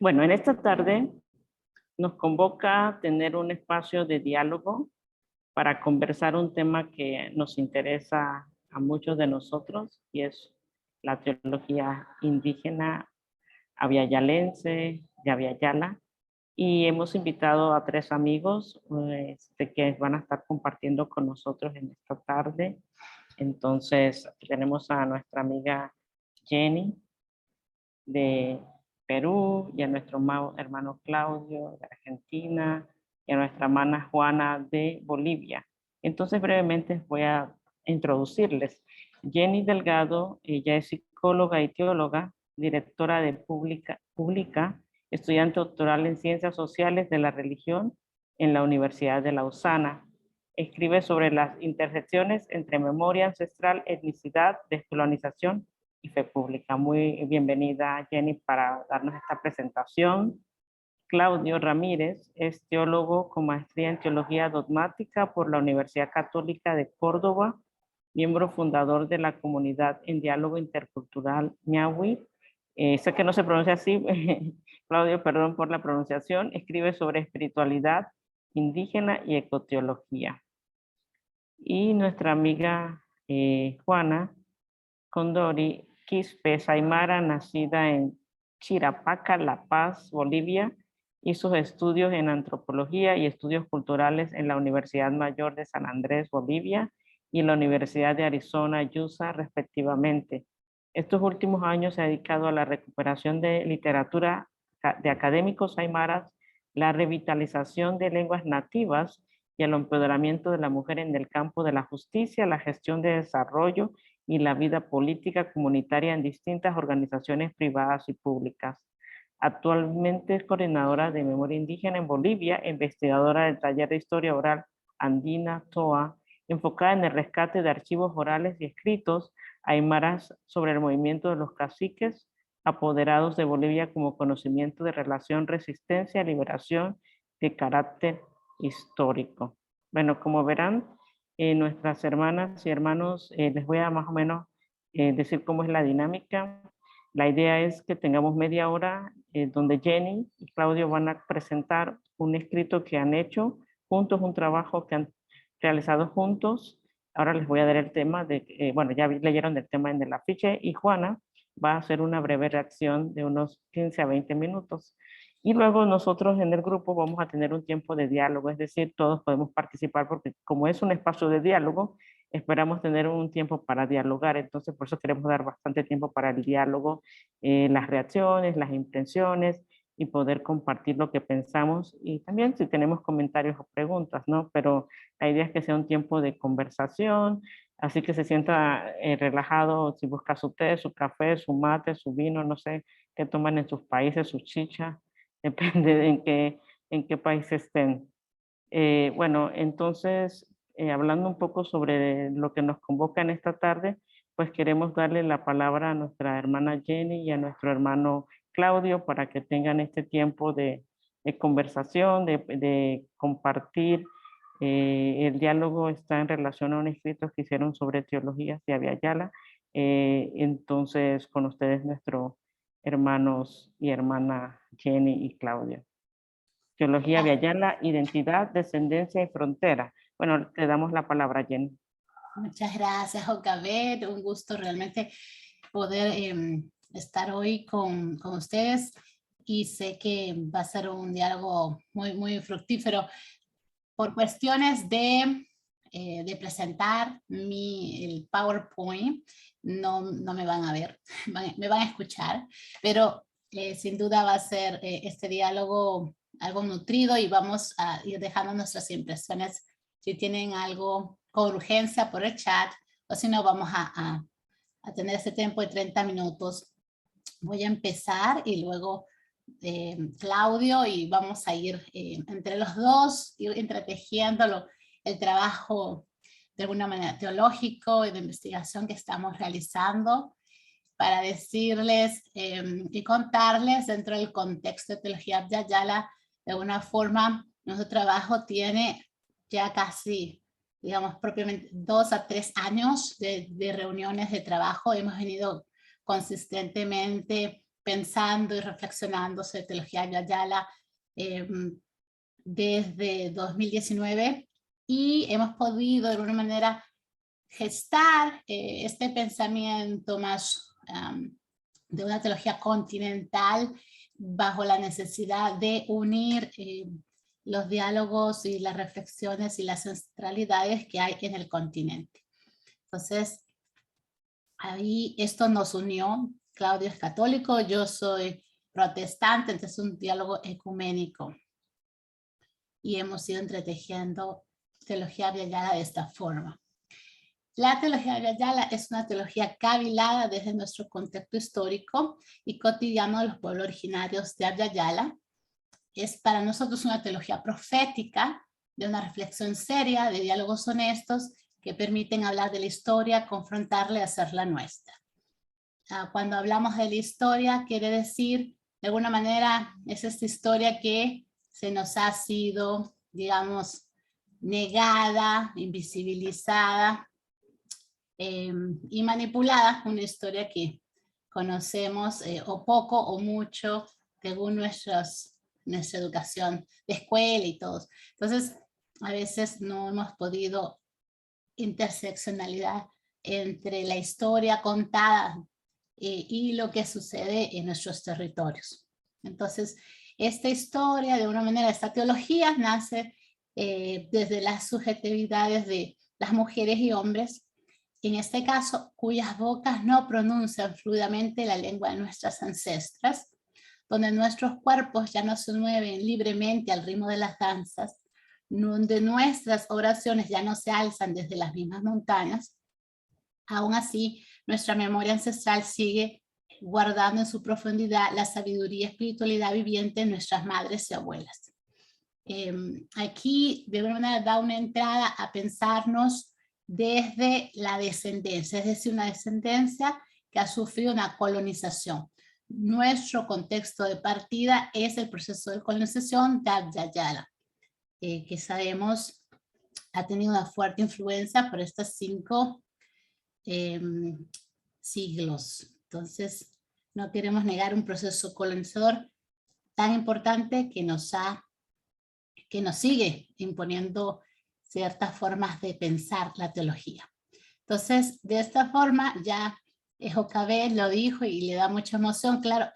Bueno, en esta tarde nos convoca a tener un espacio de diálogo para conversar un tema que nos interesa a muchos de nosotros y es la teología indígena aviayalense de Aviala. Y hemos invitado a tres amigos que van a estar compartiendo con nosotros en esta tarde. Entonces, tenemos a nuestra amiga Jenny de Perú y a nuestro hermano Claudio de Argentina y a nuestra hermana Juana de Bolivia. Entonces brevemente voy a introducirles. Jenny Delgado, ella es psicóloga y teóloga, directora de Pública, estudiante doctoral en Ciencias Sociales de la Religión en la Universidad de Lausana. Escribe sobre las intersecciones entre memoria ancestral, etnicidad, descolonización y Fe Pública. Muy bienvenida, Jenny, para darnos esta presentación. Claudio Ramírez es teólogo con maestría en teología dogmática por la Universidad Católica de Córdoba, miembro fundador de la comunidad en diálogo intercultural Ñahui. Sé que no se pronuncia así, Claudio, perdón por la pronunciación. Escribe sobre espiritualidad indígena y ecoteología. Y nuestra amiga Juana Condori Quispe Saimara, nacida en Chirapaca, La Paz, Bolivia, hizo estudios en antropología y estudios culturales en la Universidad Mayor de San Andrés, Bolivia, y en la Universidad de Arizona, USA, respectivamente. Estos últimos años se ha dedicado a la recuperación de literatura de académicos aymaras, la revitalización de lenguas nativas y el empoderamiento de la mujer en el campo de la justicia, la gestión de desarrollo y la vida política comunitaria en distintas organizaciones privadas y públicas. Actualmente es coordinadora de Memoria Indígena en Bolivia, investigadora del taller de Historia Oral Andina TOA, enfocada en el rescate de archivos orales y escritos aymaras sobre el movimiento de los caciques apoderados de Bolivia como conocimiento de relación, resistencia, liberación de carácter histórico. Bueno, como verán, nuestras hermanas y hermanos, les voy a más o menos decir cómo es la dinámica. La idea es que tengamos media hora donde Jenny y Claudio van a presentar un escrito que han hecho juntos, un trabajo que han realizado juntos. Ahora les voy a dar el tema de, bueno, ya leyeron el tema en el afiche, y Juana va a hacer una breve reacción de unos 15 a 20 minutos. Y luego nosotros en el grupo vamos a tener un tiempo de diálogo, es decir, todos podemos participar porque como es un espacio de diálogo, esperamos tener un tiempo para dialogar, entonces por eso queremos dar bastante tiempo para el diálogo, las reacciones, las impresiones y poder compartir lo que pensamos y también si tenemos comentarios o preguntas, ¿no? Pero la idea es que sea un tiempo de conversación, así que se sienta relajado, si busca su té, su café, su mate, su vino, no sé qué toman en sus países, su chicha, depende de en qué país estén. Bueno, entonces, hablando un poco sobre lo que nos convoca en esta tarde, pues queremos darle la palabra a nuestra hermana Jenny y a nuestro hermano Claudio para que tengan este tiempo de conversación, de compartir. El diálogo está en relación a un escrito que hicieron sobre teologías de Aviala. Entonces, con ustedes, nuestros hermanos y hermana Jenny y Claudio. Teología de Ayala, identidad, descendencia y frontera. Bueno, te damos la palabra, Jenny. Muchas gracias, Jocabet. Un gusto realmente poder estar hoy con ustedes y sé que va a ser un diálogo muy fructífero. Por cuestiones de presentar el PowerPoint, no me van a ver, me van a escuchar, pero sin duda va a ser este diálogo algo nutrido y vamos a ir dejando nuestras impresiones si tienen algo con urgencia por el chat o si no vamos a tener este tiempo de 30 minutos. Voy a empezar y luego Claudio y vamos a ir entre los dos, ir entretejiendo el trabajo de alguna manera teológico y de investigación que estamos realizando para decirles y contarles dentro del contexto de Teología Abya-Yala. De alguna forma, nuestro trabajo tiene ya casi, digamos, propiamente 2 a 3 años de reuniones de trabajo. Hemos venido consistentemente pensando y reflexionando sobre teología Abya Yala desde 2019 y hemos podido de alguna manera gestar este pensamiento más de una teología continental bajo la necesidad de unir los diálogos y las reflexiones y las ancestralidades que hay en el continente. Entonces, ahí esto nos unió. Claudio es católico, yo soy protestante, entonces es un diálogo ecuménico. Y hemos ido entretejiendo teología Abya Yala de esta forma. La teología Abya Yala es una teología cavilada desde nuestro contexto histórico y cotidiano de los pueblos originarios de Abya Yala. Es para nosotros una teología profética, de una reflexión seria, de diálogos honestos que permiten hablar de la historia, confrontarla y hacerla nuestra. Cuando hablamos de la historia, quiere decir, de alguna manera, es esta historia que se nos ha sido, digamos, negada, invisibilizada y manipulada, una historia que conocemos o poco o mucho según nuestra educación de escuela y todo. Entonces, a veces no hemos podido interseccionalidad entre la historia contada y lo que sucede en nuestros territorios. Entonces, esta historia, de una manera, esta teología nace desde las subjetividades de las mujeres y hombres, en este caso, cuyas bocas no pronuncian fluidamente la lengua de nuestras ancestras, donde nuestros cuerpos ya no se mueven libremente al ritmo de las danzas, donde nuestras oraciones ya no se alzan desde las mismas montañas. Aún así, nuestra memoria ancestral sigue guardando en su profundidad la sabiduría y espiritualidad viviente de nuestras madres y abuelas. Aquí, de alguna manera, da una entrada a pensarnos desde la descendencia, es decir, una descendencia que ha sufrido una colonización. Nuestro contexto de partida es el proceso de colonización de Abya Yala, que sabemos ha tenido una fuerte influencia por estos 5 siglos. Entonces, no queremos negar un proceso colonizador tan importante que nos sigue imponiendo ciertas formas de pensar la teología. Entonces, de esta forma, ya Jocabet lo dijo y le da mucha emoción, claro,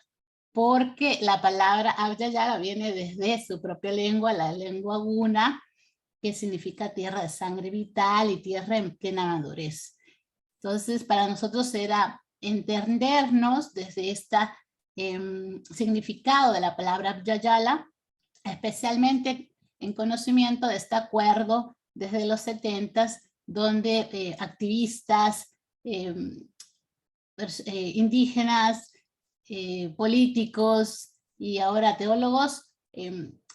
porque la palabra Abya Yala viene desde su propia lengua, la lengua guna, que significa tierra de sangre vital y tierra en plena madurez. Entonces, para nosotros era entendernos desde este significado de la palabra Abya Yala, especialmente en conocimiento de este acuerdo desde los 70s, donde activistas indígenas, políticos y ahora teólogos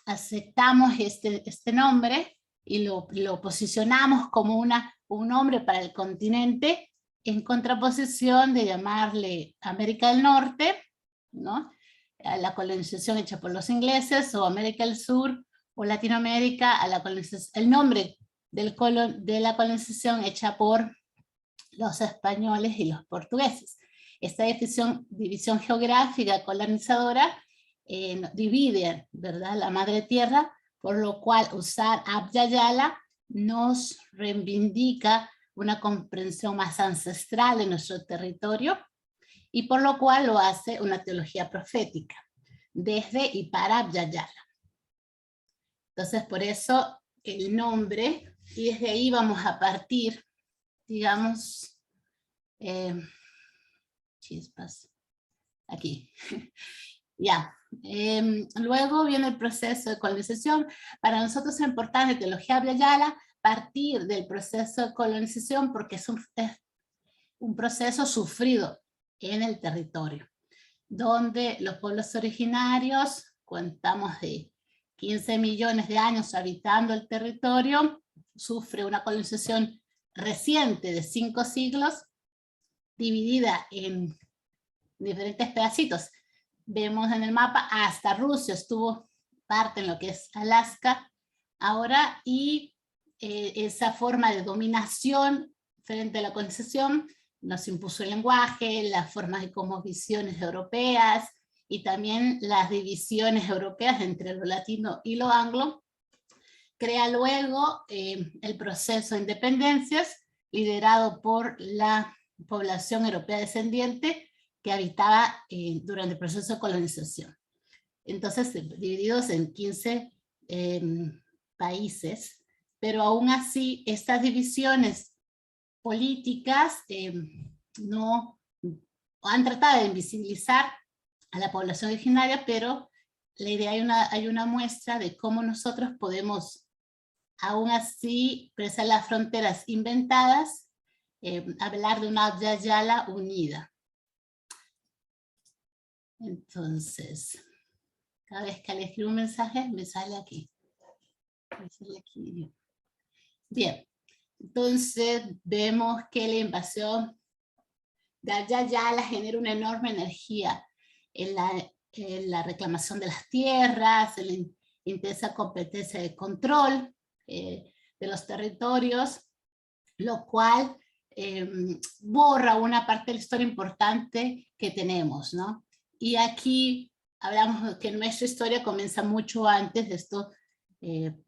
aceptamos este nombre y lo posicionamos como un nombre para el continente, en contraposición de llamarle América del Norte, ¿no?, a la colonización hecha por los ingleses, o América del Sur o Latinoamérica a la colonización, el nombre de la colonización hecha por los españoles y los portugueses. Esta división geográfica colonizadora divide, ¿verdad?, la madre tierra, por lo cual usar Abya Yala nos reivindica una comprensión más ancestral de nuestro territorio, y por lo cual lo hace una teología profética, desde y para Abya Yala. Entonces, por eso el nombre, y desde ahí vamos a partir, digamos, chispas, aquí, ya. Luego viene el proceso de colonización. Para nosotros es importante teología Abya Yala partir del proceso de colonización, porque es un proceso sufrido en el territorio, donde los pueblos originarios, contamos de 15 millones de años habitando el territorio, sufre una colonización reciente de 5 siglos, dividida en diferentes pedacitos. Vemos en el mapa hasta Rusia, estuvo parte en lo que es Alaska ahora, y esa forma de dominación frente a la colonización nos impuso el lenguaje, las formas de cosmovisiones europeas, y también las divisiones europeas entre lo latino y lo anglo, crea luego el proceso de independencias liderado por la población europea descendiente que habitaba durante el proceso de colonización. Entonces, divididos en 15 países, pero aún así estas divisiones políticas no han tratado de invisibilizar a la población originaria, pero la idea, hay una muestra de cómo nosotros podemos aún así expresar las fronteras inventadas, hablar de una Abya Yala unida. Entonces, cada vez que le escribo un mensaje, me sale aquí. Bien, entonces vemos que la invasión de Abya Yala genera una enorme energía en la reclamación de las tierras, en la intensa competencia de control de los territorios, lo cual borra una parte de la historia importante que tenemos, ¿no? Y aquí hablamos que nuestra historia comienza mucho antes de estos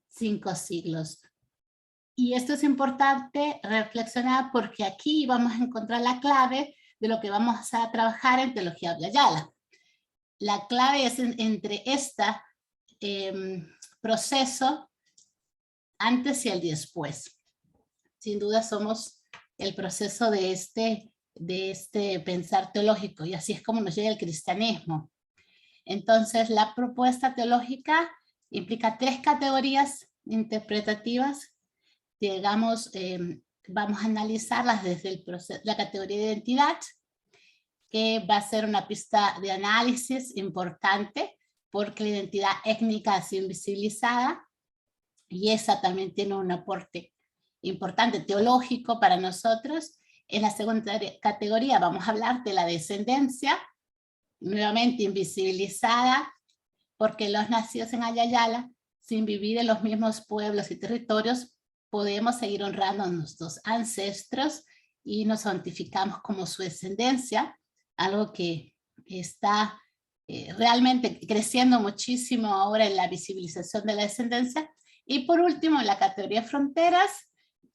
5 siglos. Y esto es importante reflexionar porque aquí vamos a encontrar la clave de lo que vamos a trabajar en teología Abya Yala. La clave es entre este proceso antes y el después. Sin duda somos el proceso de este pensar teológico, y así es como nos llega el cristianismo. Entonces, la propuesta teológica implica 3 categorías interpretativas. Digamos, vamos a analizarlas desde el proceso, la categoría de identidad, que va a ser una pista de análisis importante, porque la identidad étnica ha sido invisibilizada, y esa también tiene un aporte importante teológico para nosotros. En la segunda categoría vamos a hablar de la descendencia, nuevamente invisibilizada, porque los nacidos en Abya Yala, sin vivir en los mismos pueblos y territorios, podemos seguir honrando a nuestros ancestros y nos santificamos como su descendencia, algo que está realmente creciendo muchísimo ahora en la visibilización de la descendencia. Y por último, la categoría fronteras,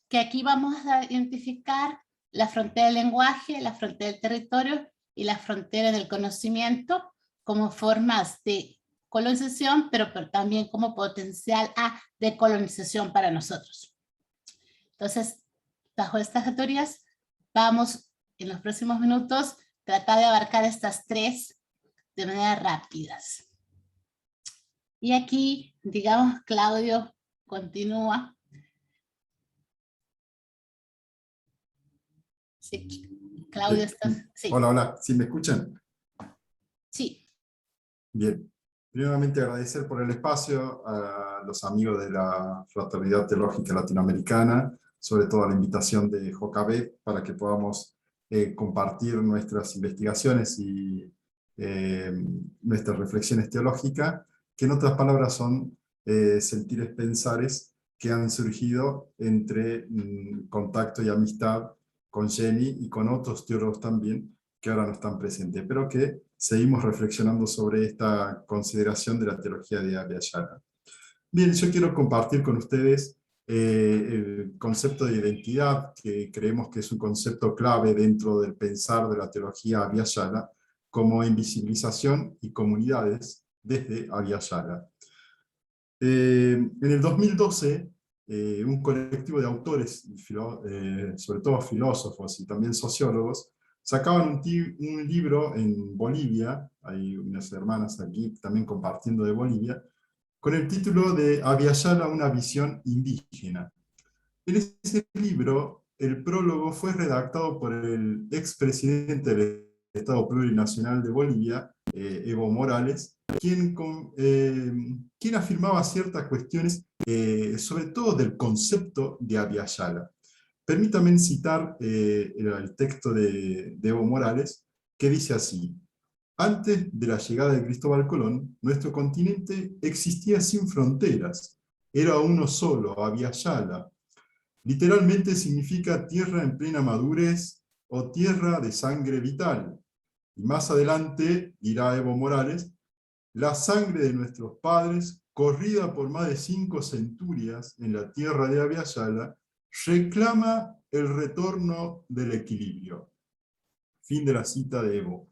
que aquí vamos a identificar la frontera del lenguaje, la frontera del territorio y la frontera del conocimiento como formas de colonización, pero también como potencial a decolonización para nosotros. Entonces, bajo estas categorías, vamos en los próximos minutos tratar de abarcar estas 3 de manera rápidas. Y aquí, digamos, Claudio continúa. Sí, Claudio, ¿estás? Sí. Hola, hola, ¿sí me escuchan? Sí. Bien. Primeramente agradecer por el espacio a los amigos de la Fraternidad Teológica Latinoamericana, sobre todo a la invitación de Jocabet para que podamos compartir nuestras investigaciones y nuestras reflexiones teológicas, que en otras palabras son sentires pensares que han surgido entre contacto y amistad con Jenny y con otros teólogos también, que ahora no están presentes, pero que seguimos reflexionando sobre esta consideración de la teología de Abya Yala. Bien, yo quiero compartir con ustedes el concepto de identidad, que creemos que es un concepto clave dentro del pensar de la teología Abya Yala, como invisibilización y comunidades desde Abya Yala. En el 2012, un colectivo de autores, sobre todo filósofos y también sociólogos, sacaban un libro en Bolivia, hay unas hermanas aquí también compartiendo de Bolivia, con el título de Abya Yala, una visión indígena. En ese libro, el prólogo fue redactado por el expresidente del Estado Plurinacional de Bolivia, Evo Morales, quien afirmaba ciertas cuestiones, sobre todo del concepto de Abya Yala. Permítanme citar el texto de Evo Morales, que dice así: antes de la llegada de Cristóbal Colón, nuestro continente existía sin fronteras, era uno solo, Abya Yala. Literalmente significa tierra en plena madurez o tierra de sangre vital. Y más adelante dirá Evo Morales: la sangre de nuestros padres, corrida por más de 5 centurias en la tierra de Abya-Yala, reclama el retorno del equilibrio. Fin de la cita de Evo.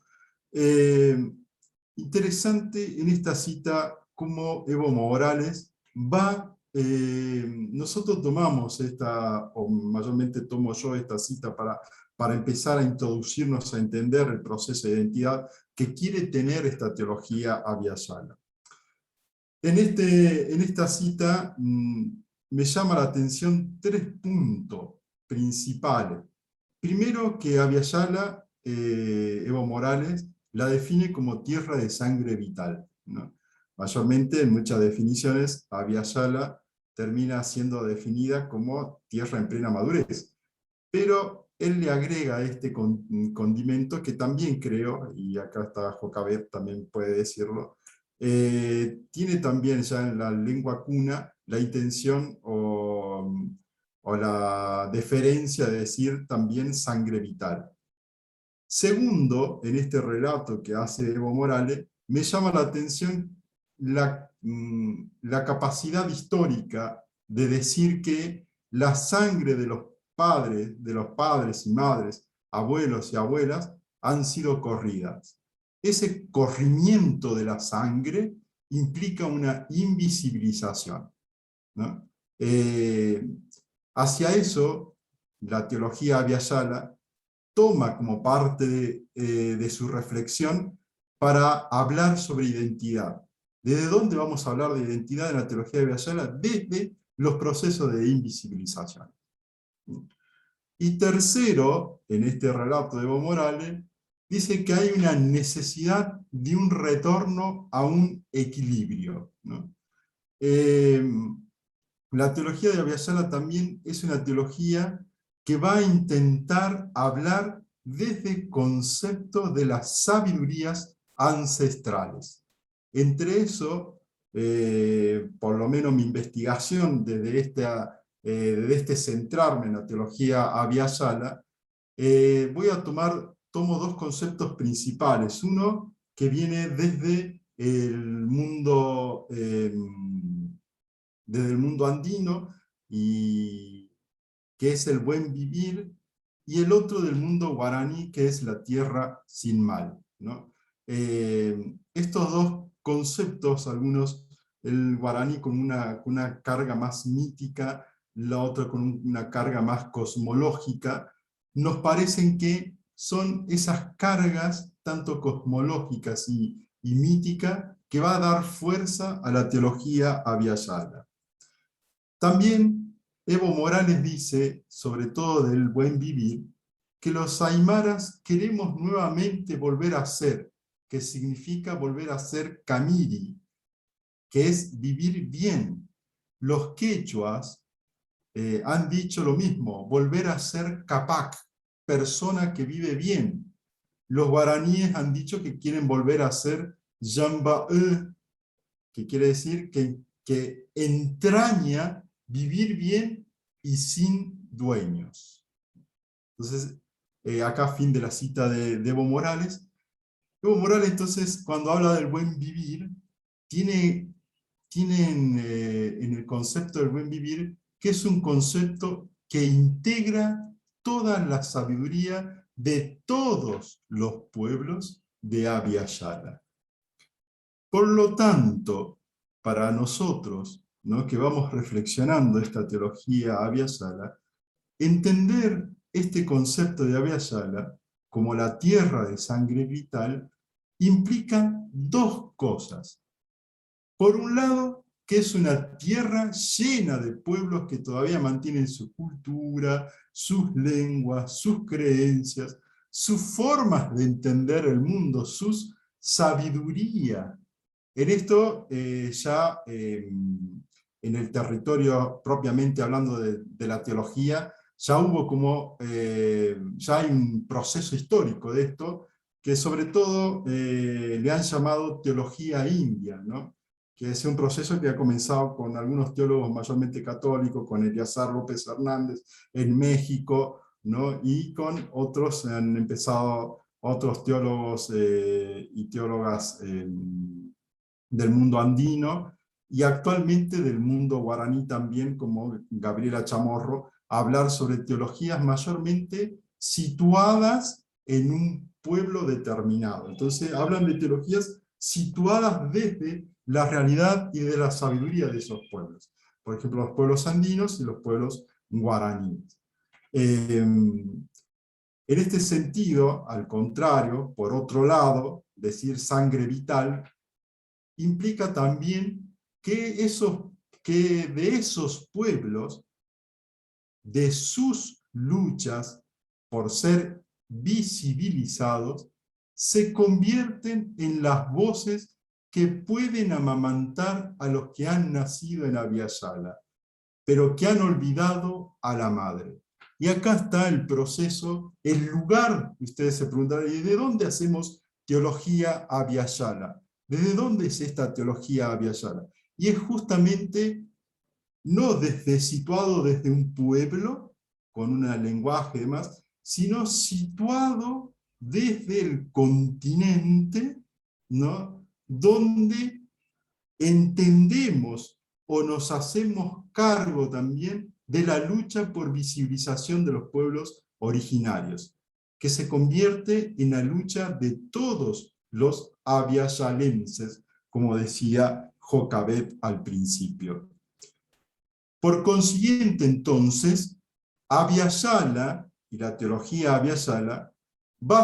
Interesante en esta cita cómo Evo Morales va, nosotros tomamos esta, o mayormente tomo yo esta cita para empezar a introducirnos a entender el proceso de identidad que quiere tener esta teología Abya-Yala. En esta cita me llama la atención 3 puntos principales. Primero, que Abya-Yala, Evo Morales, la define como tierra de sangre vital, ¿no? Mayormente, en muchas definiciones, Abya-Yala termina siendo definida como tierra en plena madurez. Pero él le agrega este condimento que también creo, y acá está Jocabet, también puede decirlo, tiene también ya en la lengua cuna la intención o la deferencia de decir también sangre vital. Segundo, en este relato que hace Evo Morales, me llama la atención la capacidad histórica de decir que la sangre de los padres y madres, abuelos y abuelas, han sido corridas. Ese corrimiento de la sangre implica una invisibilización, ¿no? Hacia eso, la teología Abya-Yala toma como parte de su reflexión para hablar sobre identidad. ¿Desde dónde vamos a hablar de identidad en la teología de Abya-Yala? Desde los procesos de invisibilización. Y tercero, en este relato de Evo Morales, dice que hay una necesidad de un retorno a un equilibrio, ¿no? La teología de Abya-Yala también es una teología que va a intentar hablar desde conceptos de las sabidurías ancestrales. Entre eso, por lo menos mi investigación desde este centrarme en la teología Abya-Yala, tomo 2 conceptos principales. Uno que viene desde el mundo andino, y que es el buen vivir, y el otro del mundo guaraní, que es la tierra sin mal, ¿no? Estos 2 conceptos, algunos, el guaraní con una carga más mítica, la otra con una carga más cosmológica, nos parecen que son esas cargas, tanto cosmológicas y míticas, que va a dar fuerza a la teología Abya-Yala. También Evo Morales dice, sobre todo del buen vivir, que los aymaras queremos nuevamente volver a ser, que significa volver a ser camiri, que es vivir bien. Los quechuas han dicho lo mismo, volver a ser capac, persona que vive bien. Los guaraníes han dicho que quieren volver a ser yamba-e, que quiere decir que entraña vivir bien y sin dueños. Entonces, acá fin de la cita de Evo Morales. Evo Morales, entonces, cuando habla del buen vivir, tiene en el concepto del buen vivir, que es un concepto que integra toda la sabiduría de todos los pueblos de Abya-Yala. Por lo tanto, para nosotros, ¿no?, que vamos reflexionando esta teología Abya-Yala, entender este concepto de Abya-Yala como la tierra de sangre vital implica 2 cosas. Por un lado, que es una tierra llena de pueblos que todavía mantienen su cultura, sus lenguas, sus creencias, sus formas de entender el mundo, sus sabiduría. En esto, en el territorio propiamente hablando de la teología, ya hubo ya hay un proceso histórico de esto, que sobre todo le han llamado teología india, ¿no?, que es un proceso que ha comenzado con algunos teólogos mayormente católicos, con Eleazar López Hernández en México, ¿no?, y con otros han empezado otros teólogos y teólogas del mundo andino, y actualmente del mundo guaraní también, como Gabriela Chamorro, a hablar sobre teologías mayormente situadas en un pueblo determinado. Entonces hablan de teologías situadas desde la realidad y de la sabiduría de esos pueblos. Por ejemplo, los pueblos andinos y los pueblos guaraníes. En este sentido, al contrario, por otro lado, decir sangre vital implica también que de esos pueblos, de sus luchas por ser visibilizados, se convierten en las voces que pueden amamantar a los que han nacido en Abya-Yala, pero que han olvidado a la madre. Y acá está el proceso, el lugar, ustedes se preguntarán, ¿y de dónde hacemos teología Abya-Yala? ¿Desde dónde es esta teología Abya-Yala? Y es justamente no situado desde un pueblo, con un lenguaje y demás, sino situado desde el continente, ¿no? Donde entendemos o nos hacemos cargo también de la lucha por visibilización de los pueblos originarios, que se convierte en la lucha de todos los abyasalenses, como decía Jokabet al principio. Por consiguiente, entonces, Abya-Yala y la teología Abya-Yala va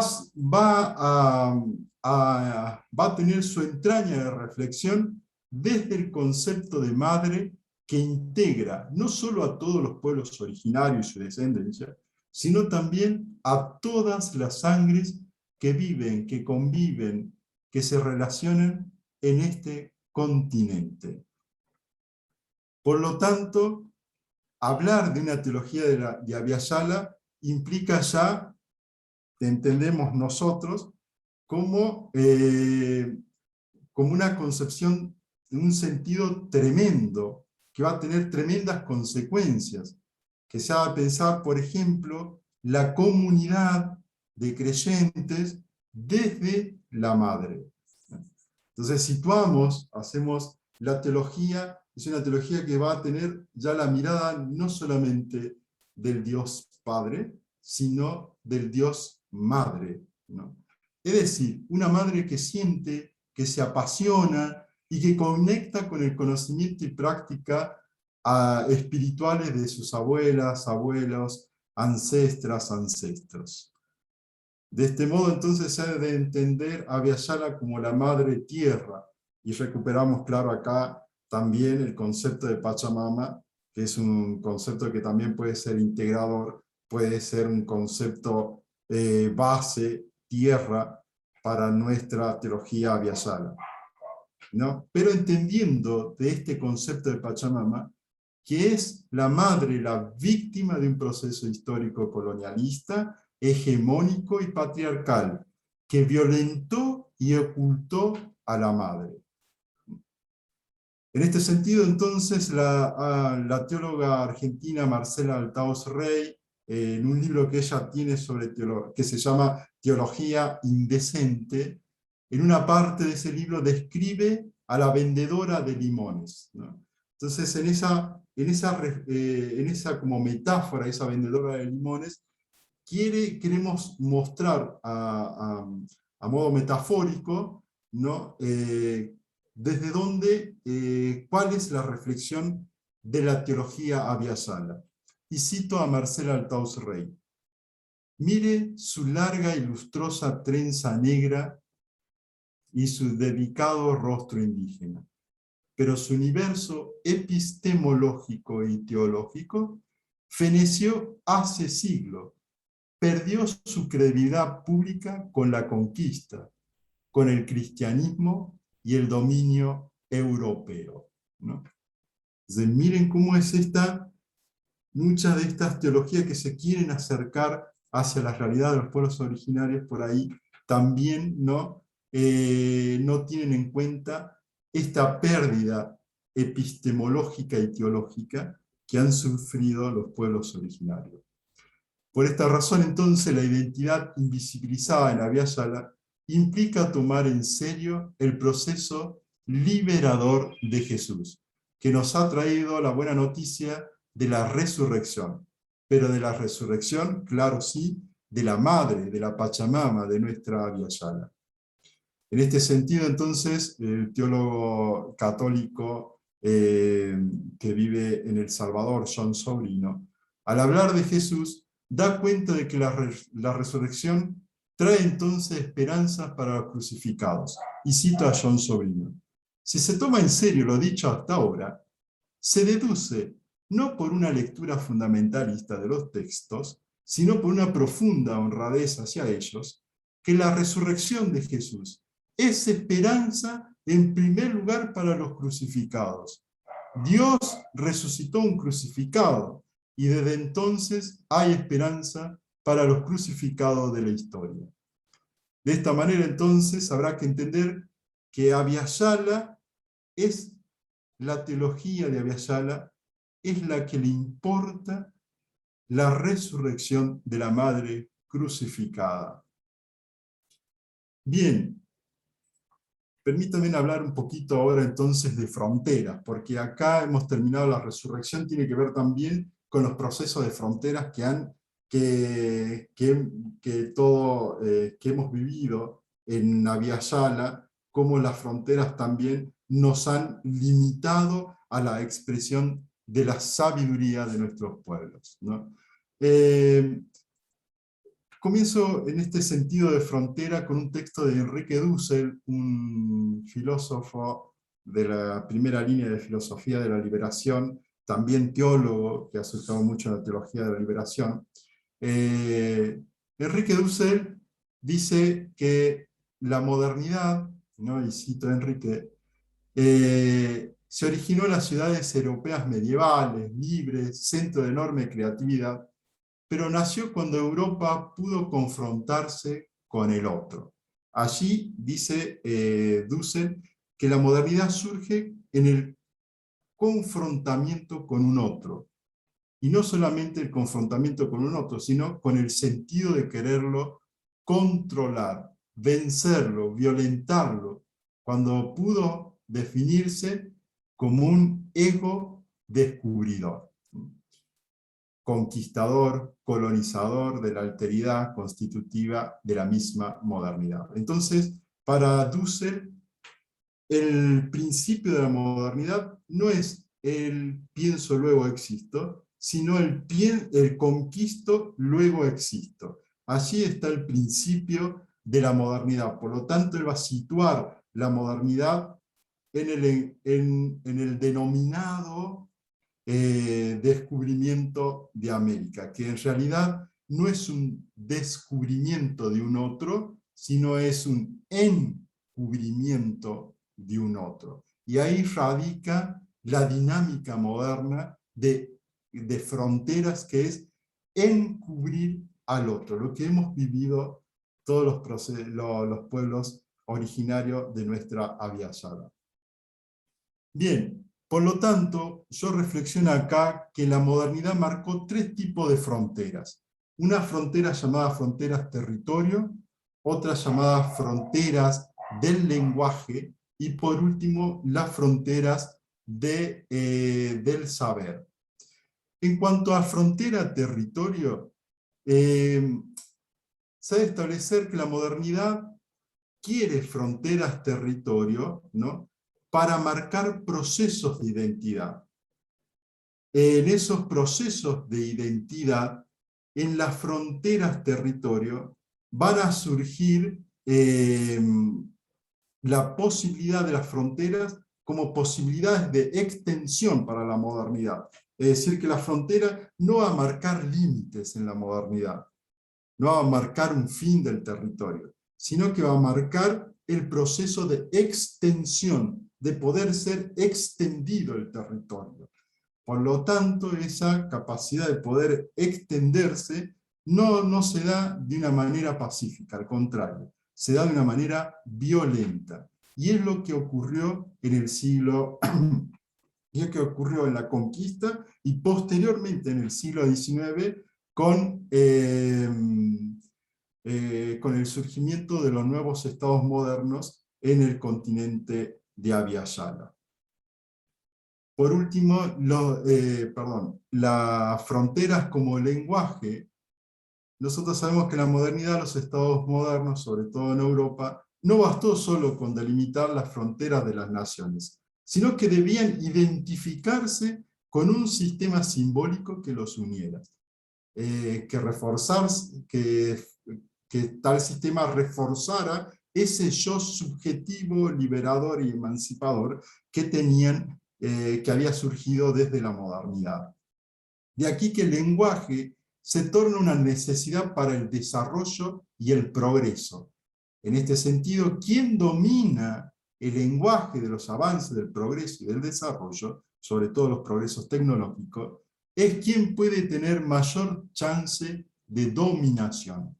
a tener su entraña de reflexión desde el concepto de madre que integra no solo a todos los pueblos originarios y su descendencia, sino también a todas las sangres que viven, que conviven, que se relacionan en este continente. Por lo tanto, hablar de una teología de Abya-Yala implica ya, entendemos nosotros, como una concepción en un sentido tremendo, que va a tener tremendas consecuencias, que se va a pensar, por ejemplo, la comunidad de creyentes desde la madre. Entonces hacemos la teología, es una teología que va a tener ya la mirada no solamente del Dios Padre, sino del Dios Madre, ¿no? Es decir, una madre que siente, que se apasiona y que conecta con el conocimiento y práctica espirituales de sus abuelas, abuelos, ancestras, ancestros. De este modo, entonces, se ha de entender a Abya-Yala como la madre tierra, y recuperamos, claro, acá también el concepto de Pachamama, que es un concepto que también puede ser integrador, puede ser un concepto base, tierra, para nuestra teología Abya-Yala, ¿no? Pero entendiendo de este concepto de Pachamama, que es la madre, la víctima de un proceso histórico colonialista, hegemónico y patriarcal, que violentó y ocultó a la madre. En este sentido, entonces, la teóloga argentina Marcela Altaos Rey, en un libro que ella tiene que se llama Teología Indecente, en una parte de ese libro describe a la vendedora de limones, ¿no? Entonces, en esa como metáfora, esa vendedora de limones, queremos mostrar a modo metafórico, ¿no? Desde dónde, cuál es la reflexión de la teología Abya-Yala. Y cito a Marcela Altaos Rey. Mire su larga y lustrosa trenza negra y su delicado rostro indígena, pero su universo epistemológico y teológico feneció hace siglos, perdió su credibilidad pública con la conquista, con el cristianismo y el dominio europeo, ¿no? Entonces, miren cómo es muchas de estas teologías que se quieren acercar hacia la realidad de los pueblos originarios por ahí, también no tienen en cuenta esta pérdida epistemológica y teológica que han sufrido los pueblos originarios. Por esta razón, entonces, la identidad invisibilizada en la Vía Yala implica tomar en serio el proceso liberador de Jesús, que nos ha traído la buena noticia de la resurrección, pero de la resurrección, claro sí, de la madre, de la Pachamama, de nuestra Vía Yala. En este sentido, entonces, el teólogo católico que vive en El Salvador, John Sobrino, al hablar de Jesús, da cuenta de que la resurrección trae entonces esperanzas para los crucificados. Y cito a John Sobrino: si se toma en serio lo dicho hasta ahora, se deduce no por una lectura fundamentalista de los textos, sino por una profunda honradez hacia ellos, que la resurrección de Jesús es esperanza en primer lugar para los crucificados. Dios resucitó un crucificado, y desde entonces hay esperanza para los crucificados de la historia. De esta manera, entonces, habrá que entender que Abhyayala es la teología de Abhyayala, es la que le importa la resurrección de la madre crucificada. Bien, permítanme hablar un poquito ahora entonces de fronteras, porque acá hemos terminado la resurrección, tiene que ver también con los procesos de fronteras que hemos vivido en Abhyayala, cómo las fronteras también nos han limitado a la expresión de la sabiduría de nuestros pueblos, ¿no? Comienzo en este sentido de frontera con un texto de Enrique Dussel, un filósofo de la primera línea de filosofía de la liberación, también teólogo, que ha asustado mucho a la teología de la liberación. Enrique Dussel dice que la modernidad, ¿no? Y cito a Enrique, se originó en las ciudades europeas medievales, libres, centro de enorme creatividad, pero nació cuando Europa pudo confrontarse con el otro. Allí dice Dussel que la modernidad surge en el confrontamiento con un otro, y no solamente el confrontamiento con un otro, sino con el sentido de quererlo controlar, vencerlo, violentarlo, cuando pudo definirse como un ego descubridor, conquistador, colonizador de la alteridad constitutiva de la misma modernidad. Entonces, para Dussel, el principio de la modernidad no es el pienso luego existo, sino el conquisto luego existo. Allí está el principio de la modernidad. Por lo tanto, él va a situar la modernidad en el denominado descubrimiento de América, que en realidad no es un descubrimiento de un otro, sino es un encubrimiento de un otro. Y ahí radica la dinámica moderna de fronteras, que es encubrir al otro, lo que hemos vivido todos los pueblos originarios de nuestra Abhyayala. Bien, por lo tanto, yo reflexiono acá que la modernidad marcó tres tipos de fronteras. Una frontera llamada fronteras territorio, otra llamada fronteras del lenguaje, y por último, las fronteras del saber. En cuanto a frontera territorio, se debe establecer que la modernidad quiere fronteras territorio, ¿no?, para marcar procesos de identidad. En esos procesos de identidad, en las fronteras territorio, van a surgir la posibilidad de las fronteras como posibilidades de extensión para la modernidad. Es decir, que la frontera no va a marcar límites en la modernidad, no va a marcar un fin del territorio, sino que va a marcar el proceso de extensión, de poder ser extendido el territorio. Por lo tanto, esa capacidad de poder extenderse no se da de una manera pacífica, al contrario, se da de una manera violenta. Y es lo que ocurrió en el siglo, y es lo que ocurrió en la conquista, y posteriormente en el siglo XIX, con el surgimiento de los nuevos estados modernos en el continente de Abya-Yala. Por último, las fronteras como lenguaje. Nosotros sabemos que en la modernidad los estados modernos, sobre todo en Europa, no bastó solo con delimitar las fronteras de las naciones, sino que debían identificarse con un sistema simbólico que los uniera, que tal sistema reforzara ese yo subjetivo, liberador y emancipador que tenían, que había surgido desde la modernidad. De aquí que el lenguaje se torna una necesidad para el desarrollo y el progreso. En este sentido, quien domina el lenguaje de los avances del progreso y del desarrollo, sobre todo los progresos tecnológicos, es quien puede tener mayor chance de dominación.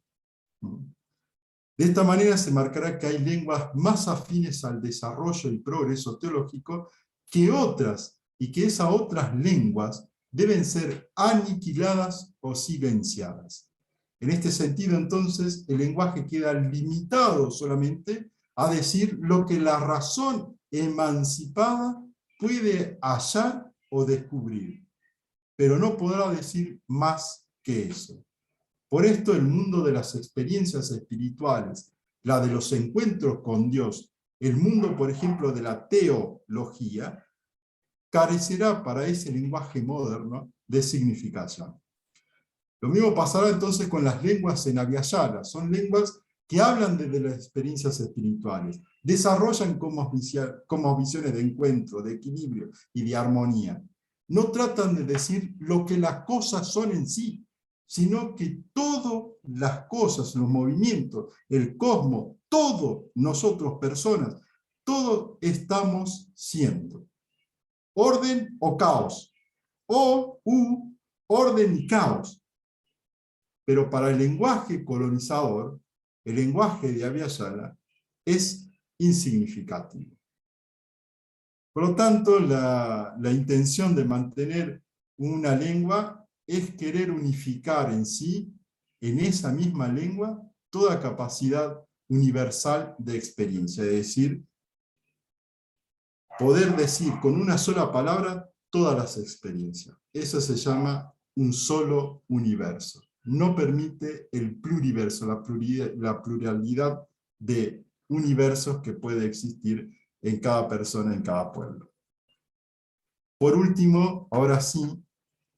De esta manera se marcará que hay lenguas más afines al desarrollo y progreso teológico que otras, y que esas otras lenguas deben ser aniquiladas o silenciadas. En este sentido, entonces, el lenguaje queda limitado solamente a decir lo que la razón emancipada puede hallar o descubrir, pero no podrá decir más que eso. Por esto el mundo de las experiencias espirituales, la de los encuentros con Dios, el mundo, por ejemplo, de la teología, carecerá para ese lenguaje moderno de significación. Lo mismo pasará entonces con las lenguas en Abya-Yala. Son lenguas que hablan desde las experiencias espirituales, desarrollan como visiones de encuentro, de equilibrio y de armonía. No tratan de decir lo que las cosas son en sí, sino que todas las cosas, los movimientos, el cosmos, todos nosotros personas, todos estamos siendo. Orden o caos, orden y caos. Pero para el lenguaje colonizador, el lenguaje de Abya-Yala es insignificativo. Por lo tanto, la intención de mantener una lengua es querer unificar en sí, en esa misma lengua, toda capacidad universal de experiencia, es decir, poder decir con una sola palabra todas las experiencias. Eso se llama un solo universo. No permite el pluriverso, la pluralidad de universos que puede existir en cada persona, en cada pueblo. Por último, ahora sí,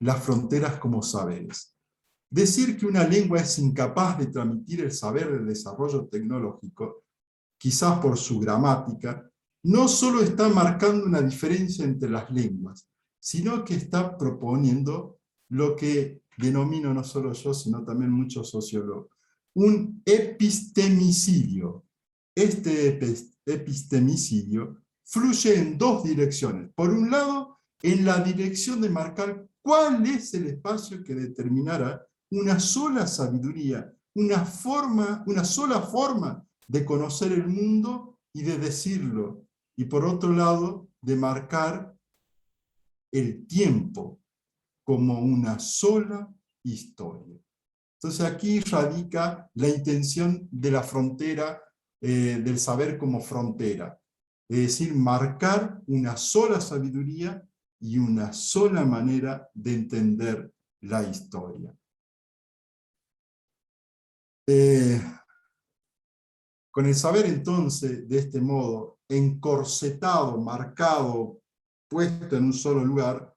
las fronteras como saberes. Decir que una lengua es incapaz de transmitir el saber del desarrollo tecnológico, quizás por su gramática, no solo está marcando una diferencia entre las lenguas, sino que está proponiendo lo que denomino no solo yo, sino también muchos sociólogos, un epistemicidio. Este epistemicidio fluye en dos direcciones. Por un lado, en la dirección de marcar cuál es el espacio que determinará una sola sabiduría, una sola forma de conocer el mundo y de decirlo. Y por otro lado, de marcar el tiempo como una sola historia. Entonces aquí radica la intención de la frontera, del saber como frontera. Es decir, marcar una sola sabiduría y una sola manera de entender la historia. Con el saber entonces, de este modo, encorsetado, marcado, puesto en un solo lugar,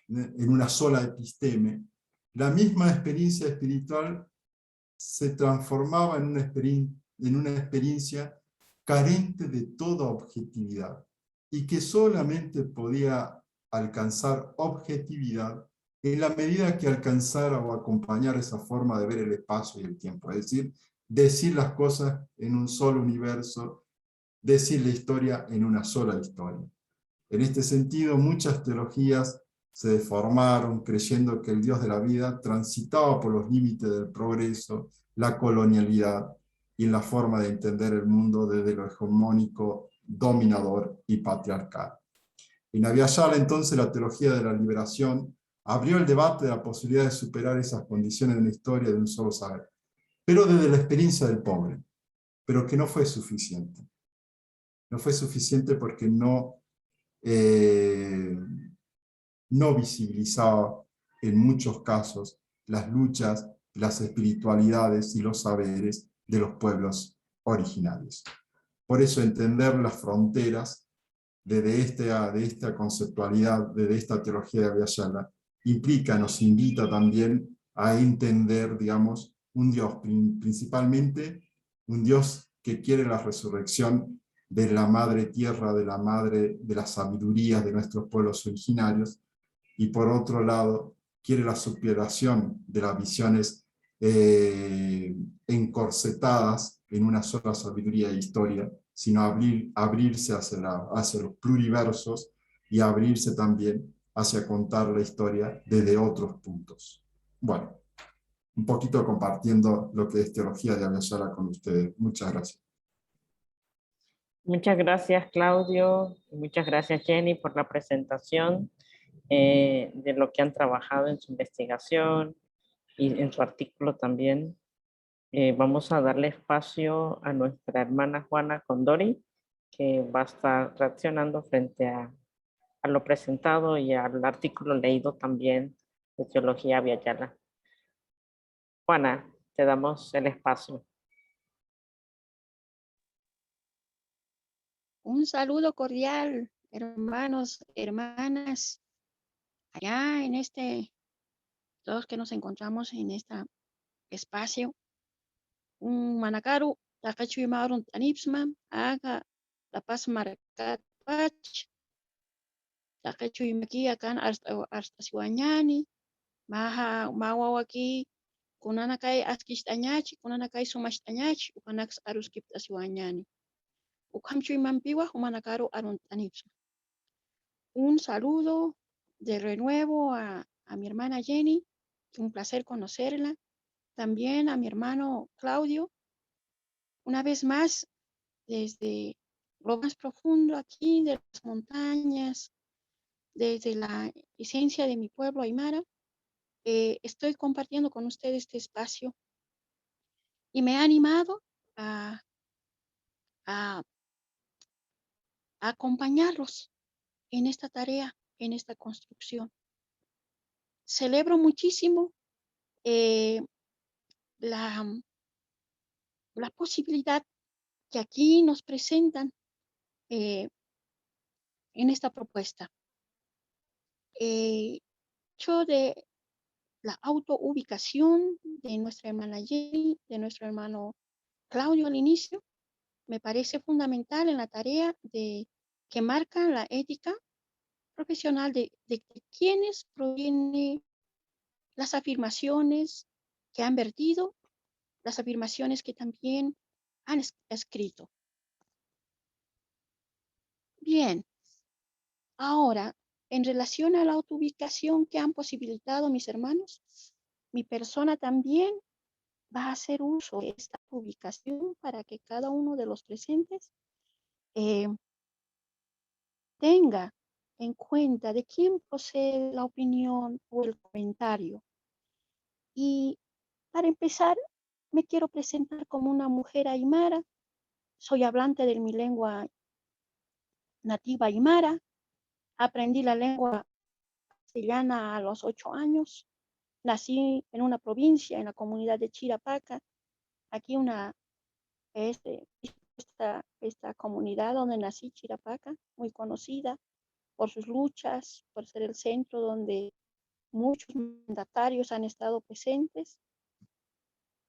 en una sola episteme, la misma experiencia espiritual se transformaba en una experiencia carente de toda objetividad, y que solamente podía alcanzar objetividad en la medida que alcanzara o acompañara esa forma de ver el espacio y el tiempo, es decir las cosas en un solo universo, decir la historia en una sola historia. En este sentido, muchas teologías se deformaron creyendo que el Dios de la vida transitaba por los límites del progreso, la colonialidad y en la forma de entender el mundo desde lo hegemónico, dominador y patriarcal. En Abya-Yala, entonces, la teología de la liberación abrió el debate de la posibilidad de superar esas condiciones de una historia de un solo saber, pero desde la experiencia del pobre, pero que no fue suficiente. No fue suficiente porque no visibilizaba en muchos casos las luchas, las espiritualidades y los saberes de los pueblos originarios. Por eso entender las fronteras de esta conceptualidad, de esta teología de Abhyayala, nos invita también a entender, digamos, un Dios, principalmente un Dios que quiere la resurrección de la madre tierra, de la madre de las sabidurías de nuestros pueblos originarios, y por otro lado, quiere la superación de las visiones encorsetadas en una sola sabiduría e historia, sino abrirse hacia los pluriversos y abrirse también hacia contar la historia desde otros puntos. Bueno, un poquito compartiendo lo que es teología de Abhyayala con ustedes. Muchas gracias. Muchas gracias, Claudio. Muchas gracias, Jenny, por la presentación de lo que han trabajado en su investigación y en su artículo también. Vamos a darle espacio a nuestra hermana Juana Condori, que va a estar reaccionando frente a lo presentado y al artículo leído también de Teología Abhyayala. Juana, te damos el espacio. Un saludo cordial, hermanos, hermanas, allá en todos que nos encontramos en este espacio. Un manakaru, takachu imarun tanipsma, haga la paz marcat pach, takachu imaki akan hasta siwanyani, mawawaki, kunana kai askish tañachi, kunana kai sumash tañachi, ukanax arus kipta siwanyani. Ukamchu imampiwa, humanakaru arun tanipsma. Un saludo de renuevo a mi hermana Jenny, un placer conocerla. También a mi hermano Claudio, una vez más, desde lo más profundo aquí de las montañas, desde la esencia de mi pueblo Aymara, estoy compartiendo con ustedes este espacio y me ha animado a acompañarlos en esta tarea, en esta construcción. Celebro muchísimo la posibilidad que aquí nos presentan en esta propuesta. Yo de la autoubicación de nuestra hermana Jenny, de nuestro hermano Claudio al inicio, me parece fundamental en la tarea que marca la ética profesional de quienes provienen las afirmaciones que han vertido, las afirmaciones que también han escrito. Bien, ahora, en relación a la autoubicación que han posibilitado mis hermanos, mi persona también va a hacer uso de esta ubicación para que cada uno de los presentes tenga en cuenta de quién procede la opinión o el comentario. Y para empezar, me quiero presentar como una mujer aymara. Soy hablante de mi lengua nativa aymara. Aprendí la lengua castellana a los 8 años. Nací en una provincia, en la comunidad de Chirapaca. Aquí esta comunidad donde nací, Chirapaca, muy conocida por sus luchas, por ser el centro donde muchos mandatarios han estado presentes.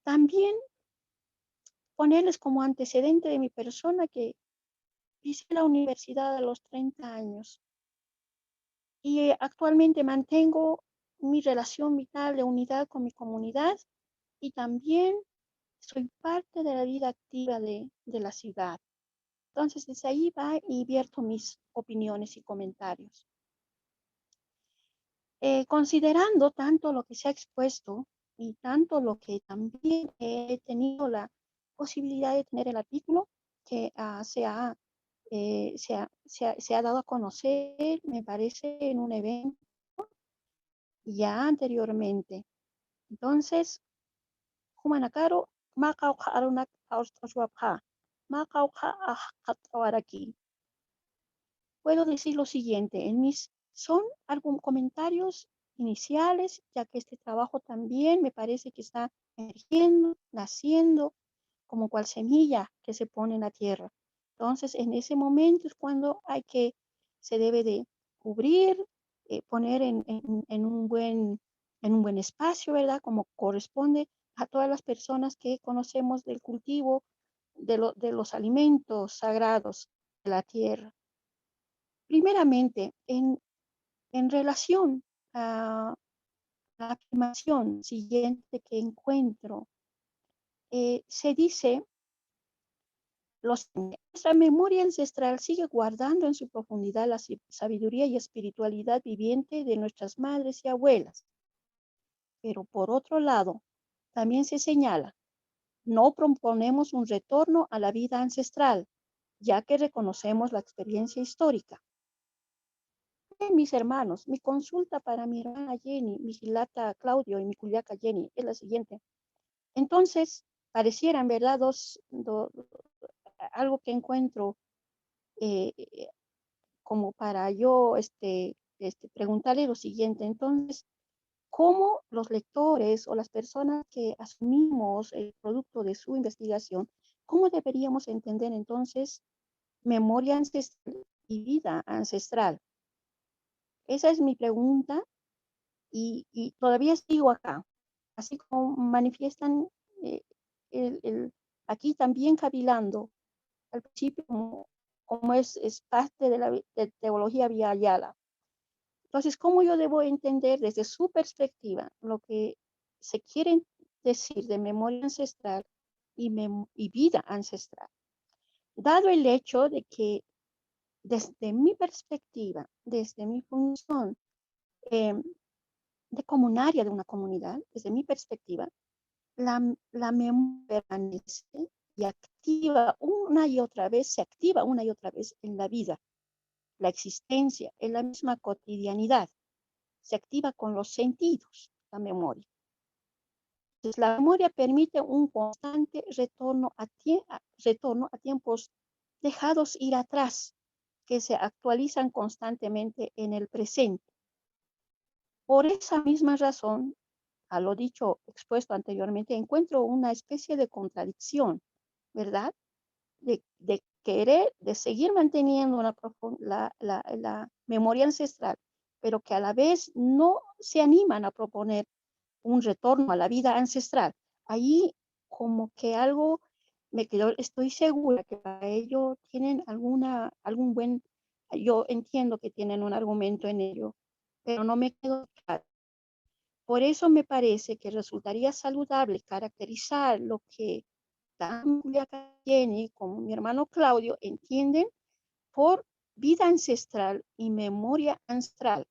También ponerles como antecedente de mi persona que hice la universidad a los 30 años y actualmente mantengo mi relación vital de unidad con mi comunidad y también soy parte de la vida activa de la ciudad. Entonces, desde ahí va y vierto mis opiniones y comentarios. Considerando tanto lo que se ha expuesto y tanto lo que también he tenido la posibilidad de tener el artículo que se ha dado a conocer, me parece, en un evento ya anteriormente. Entonces, Humanakaro, Makauka Arunak Auswapha, Makauka Ahatawaraki. Puedo decir lo siguiente, son algunos comentarios iniciales, ya que este trabajo también me parece que está emergiendo, naciendo, como cual semilla que se pone en la tierra. Entonces, en ese momento es cuando se debe de cubrir, poner en un buen espacio, ¿verdad? Como corresponde a todas las personas que conocemos del cultivo de los alimentos sagrados de la tierra. Primeramente, en relación a la afirmación siguiente que encuentro, se dice, nuestra memoria ancestral sigue guardando en su profundidad la sabiduría y espiritualidad viviente de nuestras madres y abuelas. Pero por otro lado, también se señala, no proponemos un retorno a la vida ancestral, ya que reconocemos la experiencia histórica. Mis hermanos, mi consulta para mi hermana Jenny, mi gilata Claudio y mi culiaca Jenny es la siguiente. Entonces, parecieran, ¿verdad? Algo que encuentro como para yo preguntarle lo siguiente. Entonces, ¿cómo los lectores o las personas que asumimos el producto de su investigación, cómo deberíamos entender entonces memoria ancestral y vida ancestral? Esa es mi pregunta y todavía sigo acá. Así como manifiestan aquí también cavilando al principio como es parte de la teología Via Ayala. Entonces, ¿cómo yo debo entender desde su perspectiva lo que se quiere decir de memoria ancestral y vida ancestral? Dado el hecho de que desde mi perspectiva, desde mi función de comunaria de una comunidad, desde mi perspectiva, la memoria permanece y activa una y otra vez, se activa una y otra vez en la vida. La existencia, en la misma cotidianidad, se activa con los sentidos, la memoria. Entonces, la memoria permite un constante retorno a tiempos dejados ir atrás, que se actualizan constantemente en el presente. Por esa misma razón, a lo dicho, expuesto anteriormente, encuentro una especie de contradicción, ¿verdad? De querer, de seguir manteniendo la memoria ancestral, pero que a la vez no se animan a proponer un retorno a la vida ancestral. Ahí como que algo me quedó, estoy segura que para ello tienen yo entiendo que tienen un argumento en ello, pero no me quedó claro. Por eso me parece que resultaría saludable caracterizar lo que tanto Julia Jenny como mi hermano Claudio entienden por vida ancestral y memoria ancestral.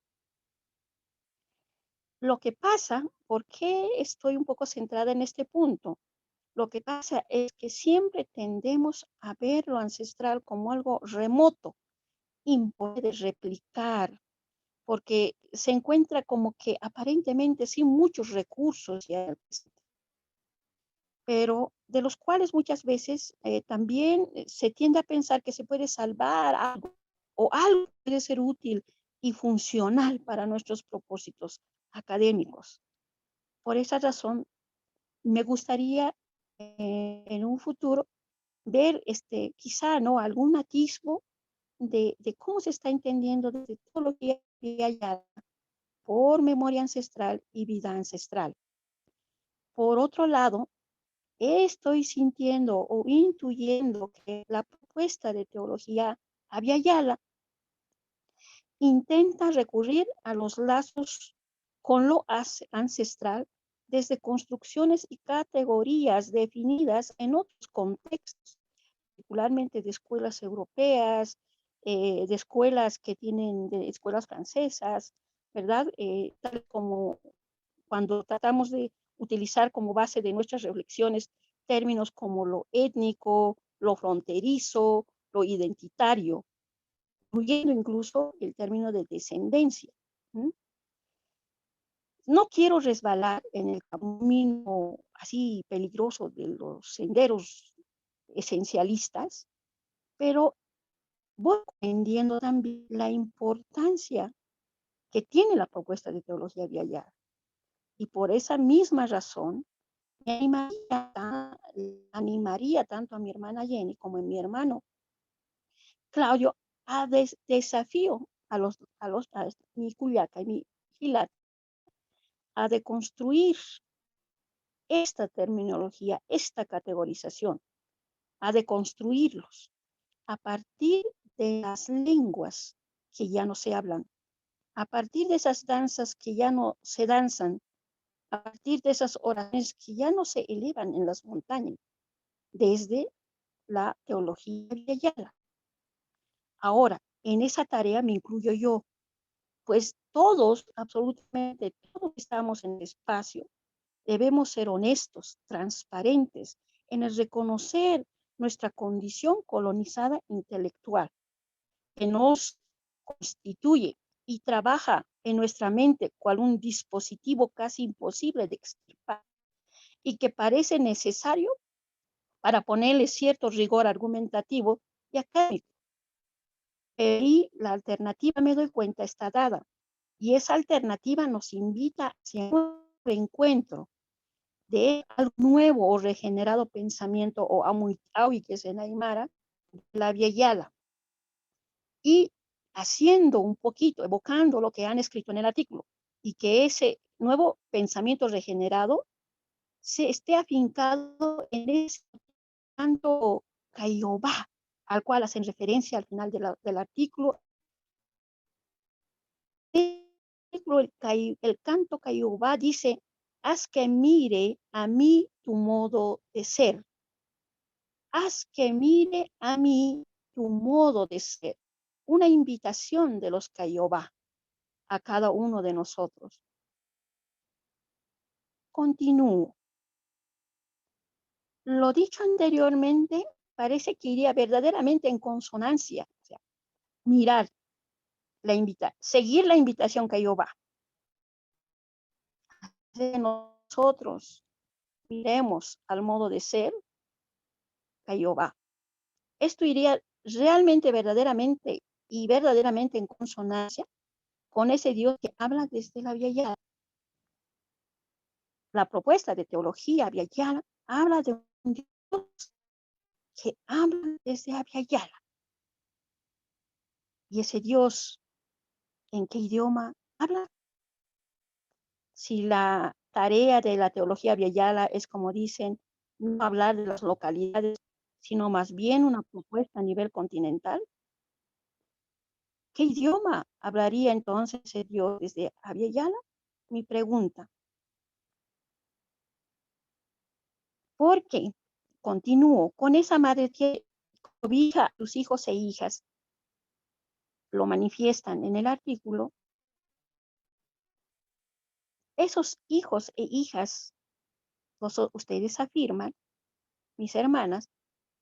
Lo que pasa, ¿por qué estoy un poco centrada en este punto? Lo que pasa es que siempre tendemos a ver lo ancestral como algo remoto, imposible de replicar, porque se encuentra como que aparentemente sin muchos recursos, pero de los cuales muchas veces también se tiende a pensar que se puede salvar algo o algo puede ser útil y funcional para nuestros propósitos académicos. Por esa razón, me gustaría en un futuro ver quizá no algún atisbo de cómo se está entendiendo desde teología por memoria ancestral y vida ancestral. Por otro lado, estoy sintiendo o intuyendo que la propuesta de teología Abya-Yala intenta recurrir a los lazos con lo ancestral desde construcciones y categorías definidas en otros contextos, particularmente de escuelas europeas, de escuelas de escuelas francesas, ¿verdad? Tal como cuando tratamos de utilizar como base de nuestras reflexiones términos como lo étnico, lo fronterizo, lo identitario, incluyendo incluso el término de descendencia. No quiero resbalar en el camino así peligroso de los senderos esencialistas, pero voy entendiendo también la importancia que tiene la propuesta de teología viayana. Y por esa misma razón, me animaría tanto a mi hermana Jenny como a mi hermano Claudio a desafío a mi Culiaca y mi Gilat a deconstruir esta terminología, esta categorización, a deconstruirlos a partir de las lenguas que ya no se hablan, a partir de esas danzas que ya no se danzan, a partir de esas oraciones que ya no se elevan en las montañas, desde la teología viayana. Ahora, en esa tarea me incluyo yo, pues todos, absolutamente todos que estamos en el espacio, debemos ser honestos, transparentes, en el reconocer nuestra condición colonizada intelectual, que nos constituye y trabaja en nuestra mente cual un dispositivo casi imposible de extirpar y que parece necesario para ponerle cierto rigor argumentativo y académico. Y la alternativa, me doy cuenta, está dada. Y esa alternativa nos invita hacia un reencuentro de algo nuevo o regenerado pensamiento o amuitaui, que es en Aymara, la viayala. Y haciendo un poquito, evocando lo que han escrito en el artículo, y que ese nuevo pensamiento regenerado se esté afincado en ese canto Caiobá, al cual hacen referencia al final del artículo. El canto Caiobá dice: haz que mire a mí tu modo de ser. Haz que mire a mí tu modo de ser. Una invitación de los Caiobá a cada uno de nosotros. Continúo. Lo dicho anteriormente parece que iría verdaderamente en consonancia. O sea, mirar seguir la invitación Caiobá. De nosotros miremos al modo de ser Caiobá. Esto iría realmente, verdaderamente en consonancia con ese Dios que habla desde la viayana. La propuesta de teología viayana habla de un Dios que habla desde la viayana. Y ese Dios, ¿en qué idioma habla? Si la tarea de la teología viayana es, como dicen, no hablar de las localidades, sino más bien una propuesta a nivel continental, ¿qué idioma hablaría entonces ese Dios desde Aviala? Mi pregunta. Porque continúo con esa madre que cobija a sus hijos e hijas, lo manifiestan en el artículo. Esos hijos e hijas, ustedes afirman, mis hermanas,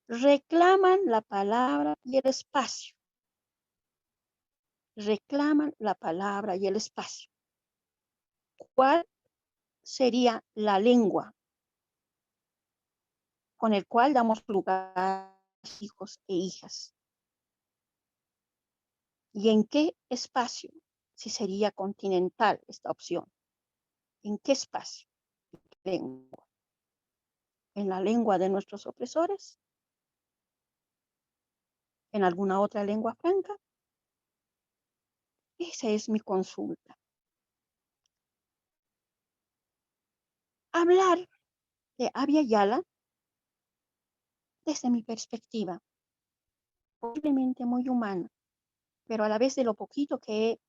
reclaman la palabra y el espacio. Reclaman la palabra y el espacio. ¿Cuál sería la lengua con el cual damos lugar a hijos e hijas? ¿Y en qué espacio? Si sería continental esta opción. ¿En qué espacio? Lengua. ¿En la lengua de nuestros opresores? ¿En alguna otra lengua franca? Esa es mi consulta. Hablar de Abya-Yala, desde mi perspectiva, posiblemente muy humana, pero a la vez de lo poquito que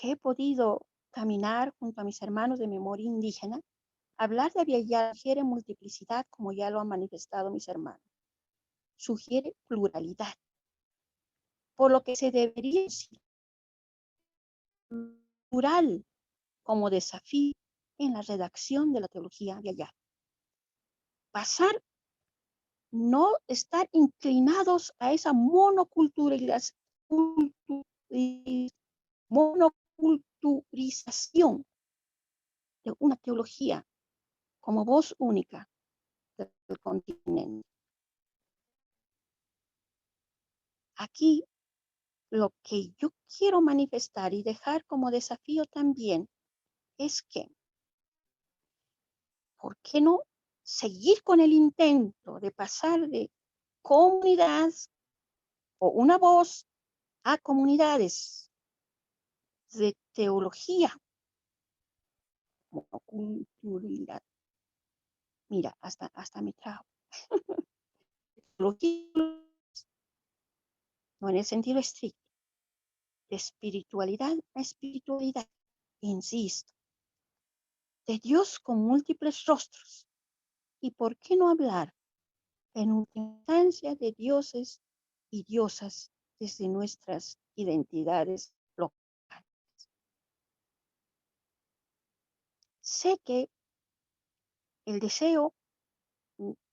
he podido caminar junto a mis hermanos de memoria indígena, hablar de Abya-Yala sugiere multiplicidad, como ya lo han manifestado mis hermanos. Sugiere pluralidad, por lo que se debería decir plural como desafío en la redacción de la teología Abya-Yala. Pasar, no estar inclinados a esa monoculturización de una teología como voz única del continente. Aquí lo que yo quiero manifestar y dejar como desafío también es que, ¿por qué no seguir con el intento de pasar de comunidades o una voz a comunidades de teología, monoculturalidad? Mira, hasta me trago. Teología, no en el sentido estricto, de espiritualidad a espiritualidad, insisto, de Dios con múltiples rostros. ¿Y por qué no hablar en última instancia de dioses y diosas desde nuestras identidades locales? Sé que el deseo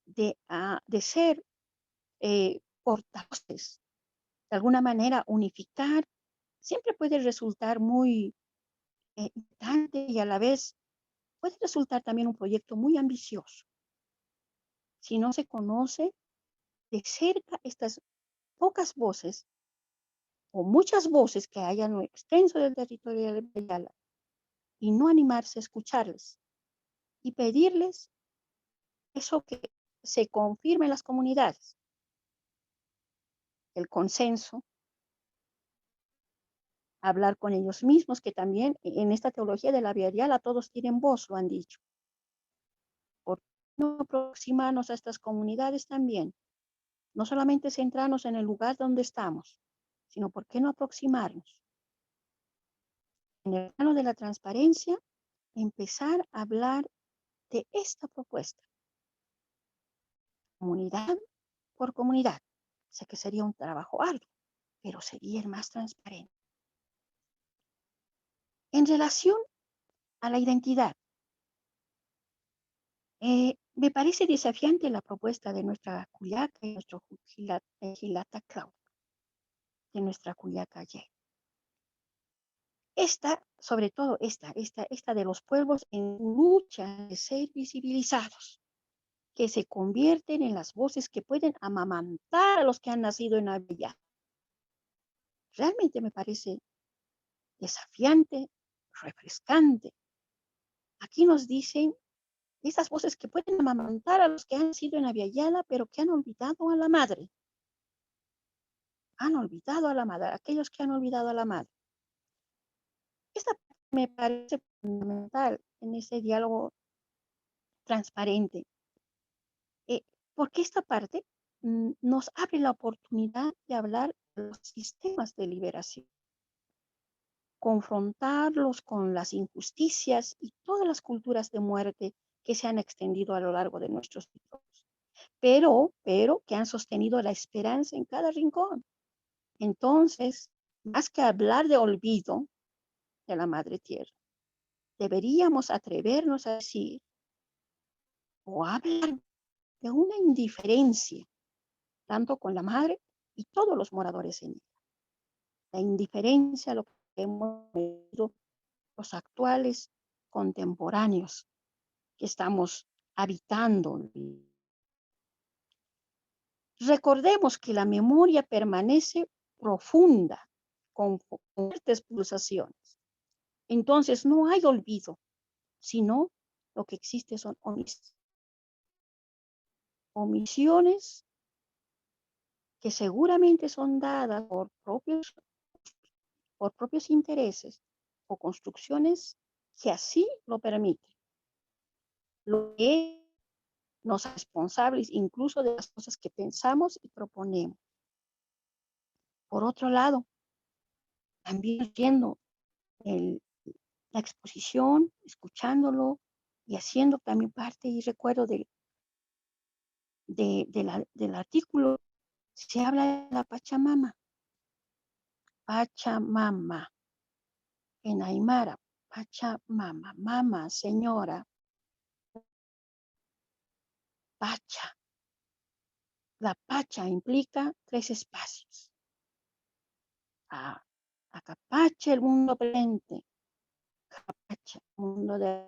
de ser portavoces, de alguna manera unificar, siempre puede resultar muy importante y a la vez puede resultar también un proyecto muy ambicioso. Si no se conoce de cerca estas pocas voces o muchas voces que hay en lo extenso del territorio de Ayala y no animarse a escucharles y pedirles eso que se confirme en las comunidades, el consenso, hablar con ellos mismos, que también en esta teología de la Via Ayala todos tienen voz, lo han dicho. ¿Por qué no aproximarnos a estas comunidades también? No solamente centrarnos en el lugar donde estamos, sino por qué no aproximarnos. En el plano de la transparencia, empezar a hablar de esta propuesta, comunidad por comunidad. Sé que sería un trabajo arduo, pero sería el más transparente. En relación a la identidad, me parece desafiante la propuesta de nuestra Cuyaca y nuestro Gilata Cloud, de nuestra Cuyaca ayer. Esta, sobre todo esta de los pueblos en lucha de ser visibilizados, que se convierten en las voces que pueden amamantar a los que han nacido en Avellá. Realmente me parece desafiante, refrescante. Aquí nos dicen esas voces que pueden amamantar a los que han nacido en Avellá, pero que han olvidado a la madre. Han olvidado a la madre, aquellos que han olvidado a la madre. Esta me parece fundamental en ese diálogo transparente, porque esta parte nos abre la oportunidad de hablar de los sistemas de liberación, confrontarlos con las injusticias y todas las culturas de muerte que se han extendido a lo largo de nuestros territorios, pero que han sostenido la esperanza en cada rincón. Entonces, más que hablar de olvido de la Madre Tierra, deberíamos atrevernos a decir o hablar de una indiferencia, tanto con la Madre y todos los moradores en ella. La indiferencia a lo que hemos vivido los actuales contemporáneos que estamos habitando. Recordemos que la memoria permanece profunda, con fuertes pulsaciones. Entonces no hay olvido, sino lo que existe son omisiones. Omisiones que seguramente son dadas por propios intereses o construcciones que así lo permiten. Lo que nos hace responsables incluso de las cosas que pensamos y proponemos. Por otro lado, también viendo la exposición, escuchándolo y haciendo también parte y recuerdo del artículo, se habla de la Pachamama. Pachamama. En Aymara, Pachamama, mama, señora. Pacha. La Pacha implica 3 espacios. Acapacha, el mundo presente. Acapacha, mundo de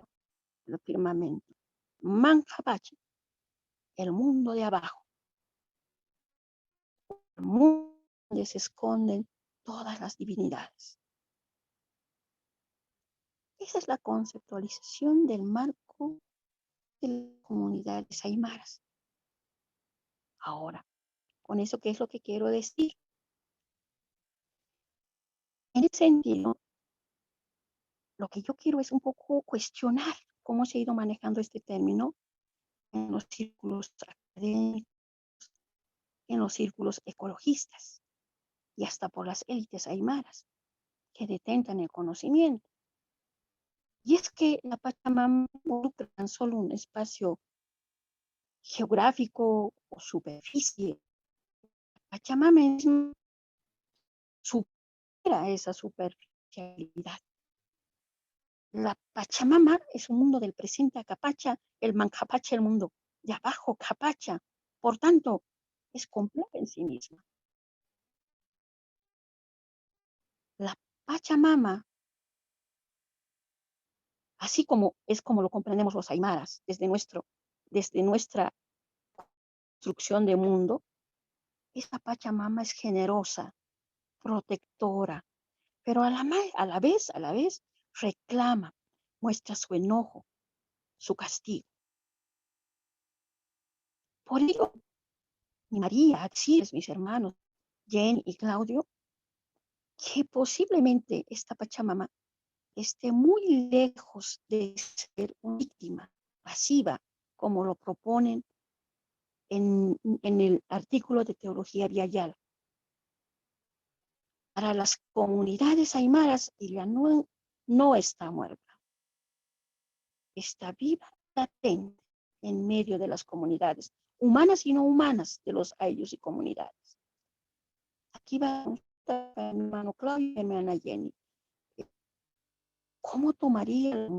el firmamento. Manjapache, el mundo de abajo. El mundo donde se esconden todas las divinidades. Esa es la conceptualización del marco de la comunidad de Aymaras. Ahora, con eso, ¿qué es lo que quiero decir? En ese sentido, lo que yo quiero es un poco cuestionar cómo se ha ido manejando este término en los círculos académicos, en los círculos ecologistas y hasta por las élites aymaras que detentan el conocimiento. Y es que la Pachamama no involucra tan solo un espacio geográfico o superficie. La Pachamama misma supera esa superficialidad. La Pachamama es un mundo del presente Acapacha, el Manjapacha, el mundo de abajo, Capacha. Por tanto, es compleja en sí misma. La Pachamama, así como es como lo comprendemos los aymaras desde nuestra construcción de mundo, esta Pachamama es generosa, protectora, pero a la vez reclama, muestra su enojo, su castigo. Por ello, mi María, Axiles, mis hermanos, Jenny y Claudio, que posiblemente esta Pachamama esté muy lejos de ser una víctima pasiva, como lo proponen en el artículo de Teología Viayala. Para las comunidades aymaras, ella no está muerta. Está viva, latente, en medio de las comunidades, humanas y no humanas, de los ayllus y comunidades. Aquí va mi hermano Claudio y mi hermana Jenny. ¿Cómo tomaría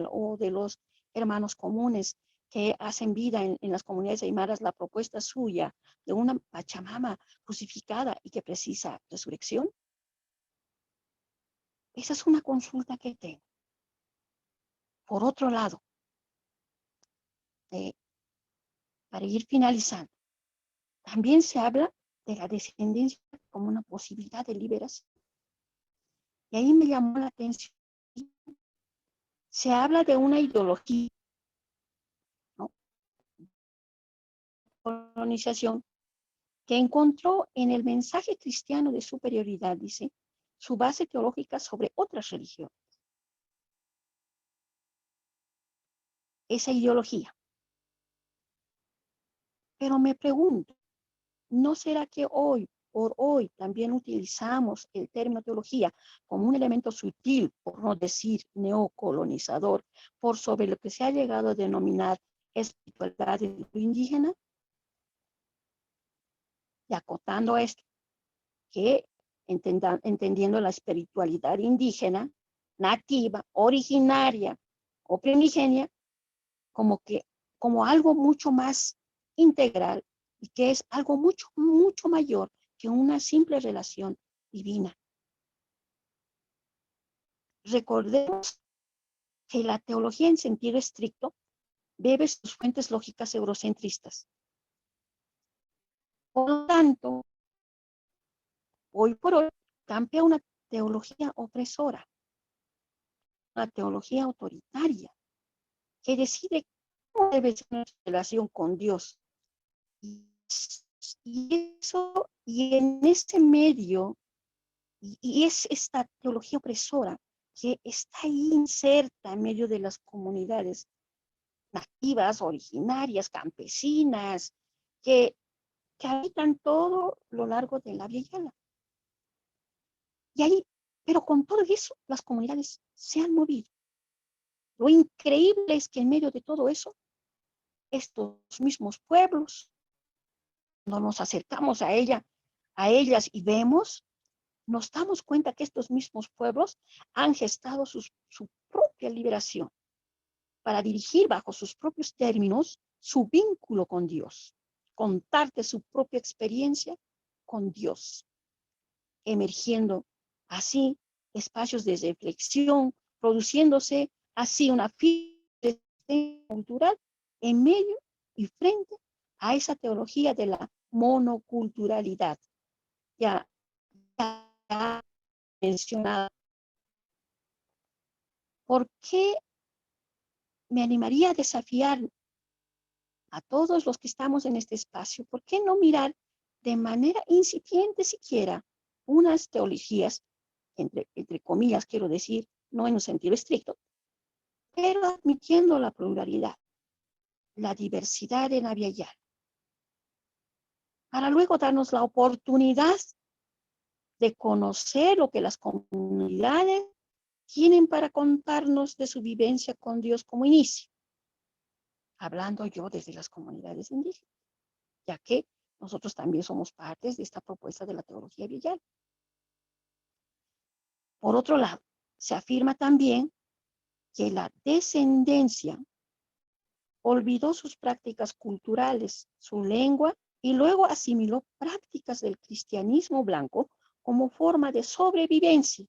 o de los hermanos comunes que hacen vida en las comunidades aymaras la propuesta suya de una Pachamama crucificada y que precisa resurrección? Esa es una consulta que tengo. Por otro lado, para ir finalizando, también se habla de la descendencia como una posibilidad de liberación. Y ahí me llamó la atención. Se habla de una ideología, ¿no?, colonización, que encontró en el mensaje cristiano de superioridad, dice, su base teológica sobre otras religiones. Esa ideología. Pero me pregunto, ¿no será que por hoy, también utilizamos el término teología como un elemento sutil, por no decir neocolonizador, por sobre lo que se ha llegado a denominar espiritualidad indígena? Y acotando esto, que entendiendo la espiritualidad indígena, nativa, originaria o primigenia, como algo mucho más integral y que es algo mucho, mucho mayor que una simple relación divina. Recordemos que la teología en sentido estricto bebe sus fuentes lógicas eurocentristas. Por lo tanto, hoy por hoy campea una teología opresora, una teología autoritaria, que decide cómo debe ser nuestra relación con Dios. Y en ese medio, y es esta teología opresora que está ahí inserta en medio de las comunidades nativas, originarias, campesinas, que habitan todo lo largo de la Via Yala. Y ahí, pero con todo eso, las comunidades se han movido. Lo increíble es que en medio de todo eso, estos mismos pueblos, cuando nos acercamos a ellas y vemos, nos damos cuenta que estos mismos pueblos han gestado su propia liberación para dirigir bajo sus propios términos su vínculo con Dios, contarte su propia experiencia con Dios, emergiendo así espacios de reflexión, produciéndose así una fiesta cultural en medio y frente a esa teología de la monoculturalidad. Ya mencionado. ¿Por qué me animaría a desafiar a todos los que estamos en este espacio? ¿Por qué no mirar de manera incipiente siquiera unas teologías, entre comillas quiero decir, no en un sentido estricto, pero admitiendo la pluralidad, la diversidad en la Via Yala, para luego darnos la oportunidad de conocer lo que las comunidades tienen para contarnos de su vivencia con Dios como inicio, hablando yo desde las comunidades indígenas, ya que nosotros también somos partes de esta propuesta de la teología Via Yala. Por otro lado, se afirma también que la descendencia olvidó sus prácticas culturales, su lengua, y luego asimiló prácticas del cristianismo blanco como forma de sobrevivencia.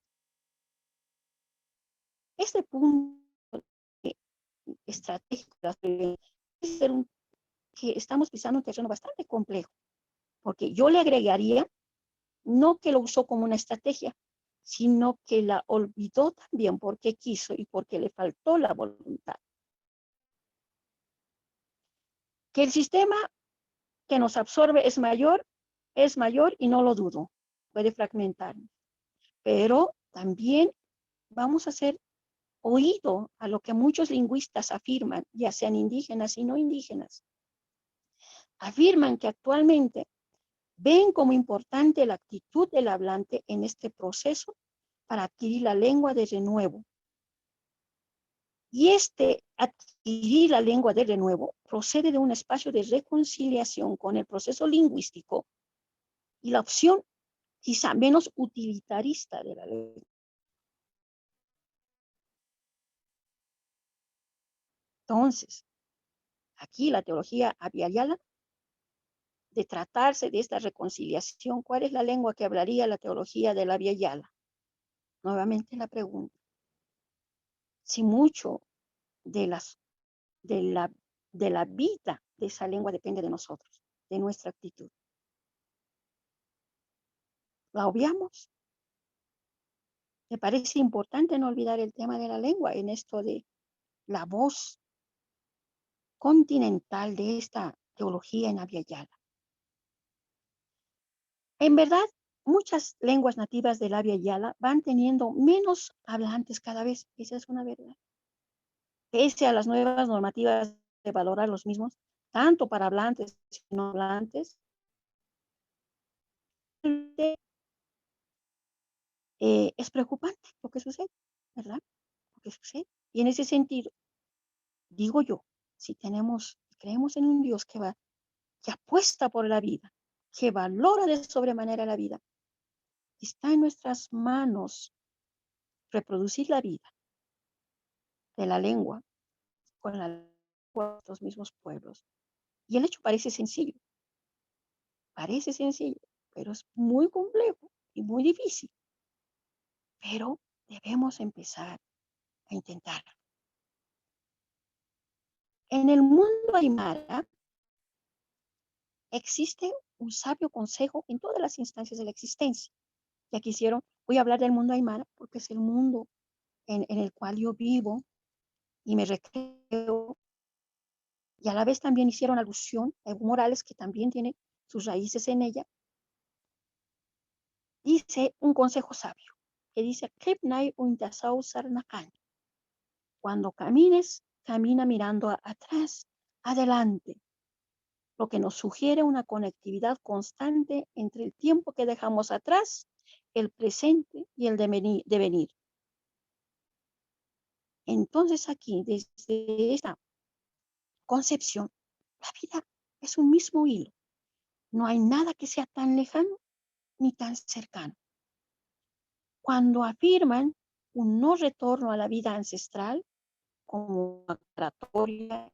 Este punto estratégico es que estamos pisando un terreno bastante complejo, porque yo le agregaría no que lo usó como una estrategia, sino que la olvidó también porque quiso y porque le faltó la voluntad. Que el sistema que nos absorbe es mayor y no lo dudo, puede fragmentarnos, pero también vamos a hacer oído a lo que muchos lingüistas afirman, ya sean indígenas y no indígenas. Afirman que actualmente ven como importante la actitud del hablante en este proceso para adquirir la lengua de renuevo. Y adquirir la lengua de renuevo procede de un espacio de reconciliación con el proceso lingüístico y la opción quizá menos utilitarista de la lengua. Entonces, aquí la teología Via Yala, de tratarse de esta reconciliación, ¿cuál es la lengua que hablaría la teología de la Via Yala? Nuevamente la pregunta. Si mucho de la vida de esa lengua depende de nosotros, de nuestra actitud. ¿La obviamos? Me parece importante no olvidar el tema de la lengua en esto de la voz continental de esta teología en Via Yala. En verdad, muchas lenguas nativas de la Via Yala van teniendo menos hablantes cada vez. Esa es una verdad. Pese a las nuevas normativas de valorar los mismos, tanto para hablantes y no hablantes, es preocupante lo que sucede, ¿verdad? Lo que sucede. Y en ese sentido, digo yo, si creemos en un Dios que apuesta por la vida, que valora de sobremanera la vida, está en nuestras manos reproducir la vida de la lengua con la lengua de los mismos pueblos. Y el hecho parece sencillo, pero es muy complejo y muy difícil. Pero debemos empezar a intentarlo. En el mundo aymara existe un sabio consejo en todas las instancias de la existencia. Ya quisieron, voy a hablar del mundo aymara porque es el mundo en el cual yo vivo y me recreo. Y a la vez también hicieron alusión a Evo Morales, que también tiene sus raíces en ella. Dice un consejo sabio, que dice, cuando camines, camina mirando atrás, adelante, lo que nos sugiere una conectividad constante entre el tiempo que dejamos atrás, el presente y el devenir. Entonces aquí, desde esta concepción, la vida es un mismo hilo. No hay nada que sea tan lejano ni tan cercano. Cuando afirman un no retorno a la vida ancestral, como aclaratoria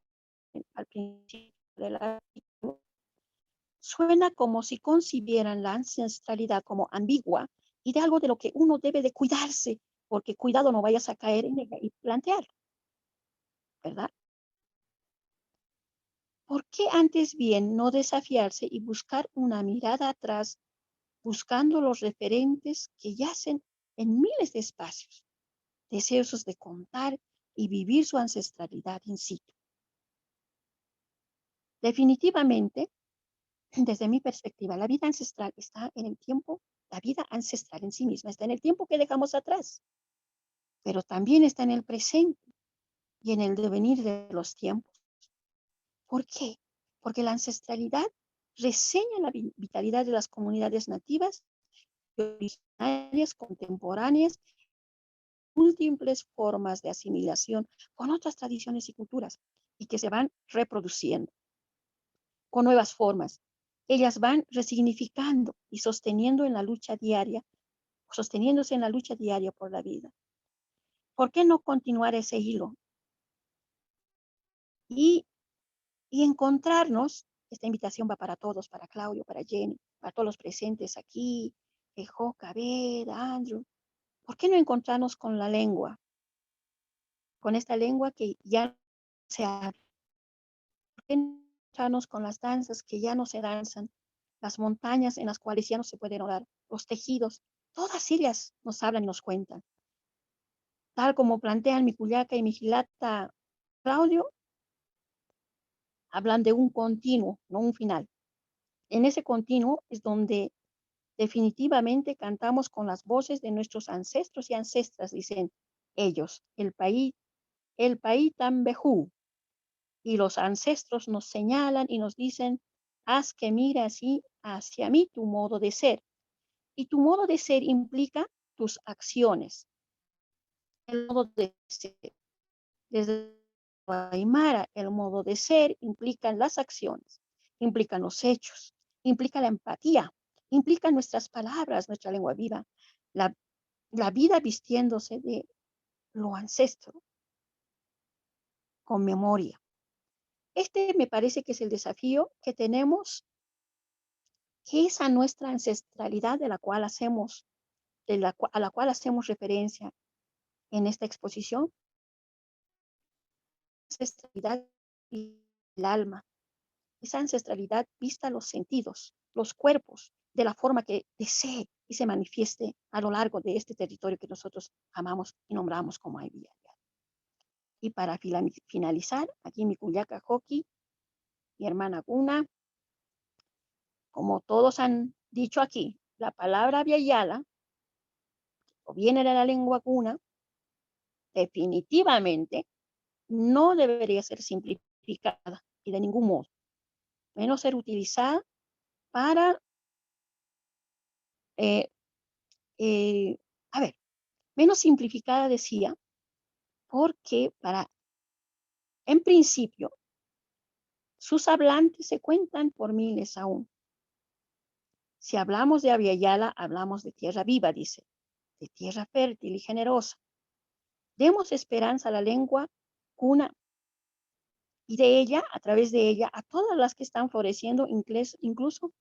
al principio del artículo, suena como si concibieran la ancestralidad como ambigua y de algo de lo que uno debe de cuidarse porque cuidado no vayas a caer en ella y plantearlo, ¿verdad? ¿Por qué antes bien no desafiarse y buscar una mirada atrás, buscando los referentes que yacen en miles de espacios, deseosos de contar y vivir su ancestralidad in situ? Definitivamente, desde mi perspectiva, la vida ancestral está en el tiempo, la vida ancestral en sí misma está en el tiempo que dejamos atrás, pero también está en el presente y en el devenir de los tiempos. ¿Por qué? Porque la ancestralidad reseña la vitalidad de las comunidades nativas y originarias contemporáneas, múltiples formas de asimilación con otras tradiciones y culturas y que se van reproduciendo con nuevas formas. Ellas van resignificando y sosteniéndose en la lucha diaria por la vida. ¿Por qué no continuar ese hilo? Y encontrarnos, esta invitación va para todos, para Claudio, para Jenny, para todos los presentes aquí, Joca, Bed, Andrew. ¿Por qué no encontrarnos con la lengua? Con esta lengua que ya se habla. ¿Por qué no encontrarnos con las danzas que ya no se danzan? Las montañas en las cuales ya no se pueden orar, los tejidos, todas ellas nos hablan y nos cuentan. Tal como plantean mi Cuyaca y mi Gilata Claudio, hablan de un continuo, no un final. En ese continuo es donde definitivamente cantamos con las voces de nuestros ancestros y ancestras, dicen ellos, el país Tambejú. Y los ancestros nos señalan y nos dicen, haz que mire así hacia mí tu modo de ser. Y tu modo de ser implica tus acciones. El modo de ser. Desde Aymara, el modo de ser implican las acciones, implican los hechos, implica la empatía, implica nuestras palabras, nuestra lengua viva, la, la vida vistiéndose de lo ancestro con memoria. Este me parece que es el desafío que tenemos, que esa nuestra ancestralidad de la cual hacemos, a la cual hacemos referencia en esta exposición, ancestralidad y el alma. Esa ancestralidad vista los sentidos, los cuerpos, de la forma que desee y se manifieste a lo largo de este territorio que nosotros amamos y nombramos como Ayvia. Y para finalizar, aquí mi Cuyaca Hockey, mi hermana Guna, como todos han dicho aquí, la palabra Viayala, o viene de la lengua Guna, definitivamente no debería ser simplificada y de ningún modo, menos ser utilizada para menos simplificada decía, porque en principio, sus hablantes se cuentan por miles aún. Si hablamos de Aviala, hablamos de tierra viva, dice, de tierra fértil y generosa. Demos esperanza a la lengua cuna y de ella, a través de ella, a todas las que están floreciendo, incluso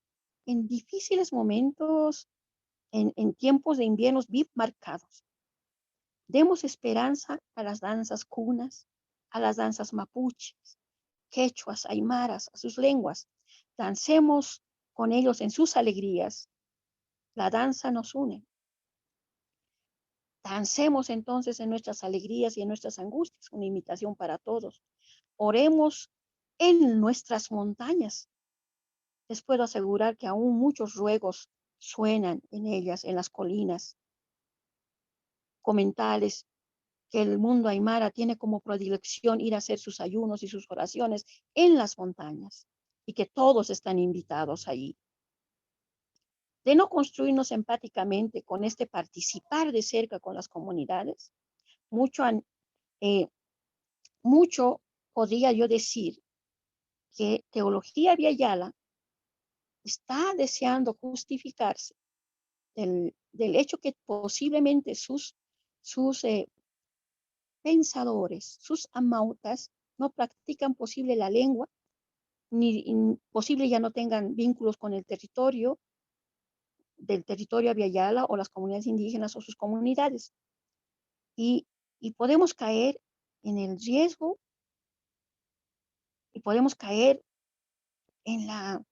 en difíciles momentos, en tiempos de inviernos bien marcados. Demos esperanza a las danzas cunas, a las danzas mapuches, quechuas, aymaras, a sus lenguas. Dancemos con ellos en sus alegrías. La danza nos une. Dancemos entonces en nuestras alegrías y en nuestras angustias, una invitación para todos. Oremos en nuestras montañas. Les puedo asegurar que aún muchos ruegos suenan en ellas, en las colinas. Comentales que el mundo aymara tiene como predilección ir a hacer sus ayunos y sus oraciones en las montañas y que todos están invitados allí. De no construirnos empáticamente con este participar de cerca con las comunidades, mucho podría yo decir que Teología Viayala está deseando justificarse del hecho que posiblemente sus pensadores, sus amautas, no practican posible la lengua, ni posible ya no tengan vínculos con el territorio, del territorio Aviala o las comunidades indígenas o sus comunidades. y podemos caer en el riesgo y podemos caer en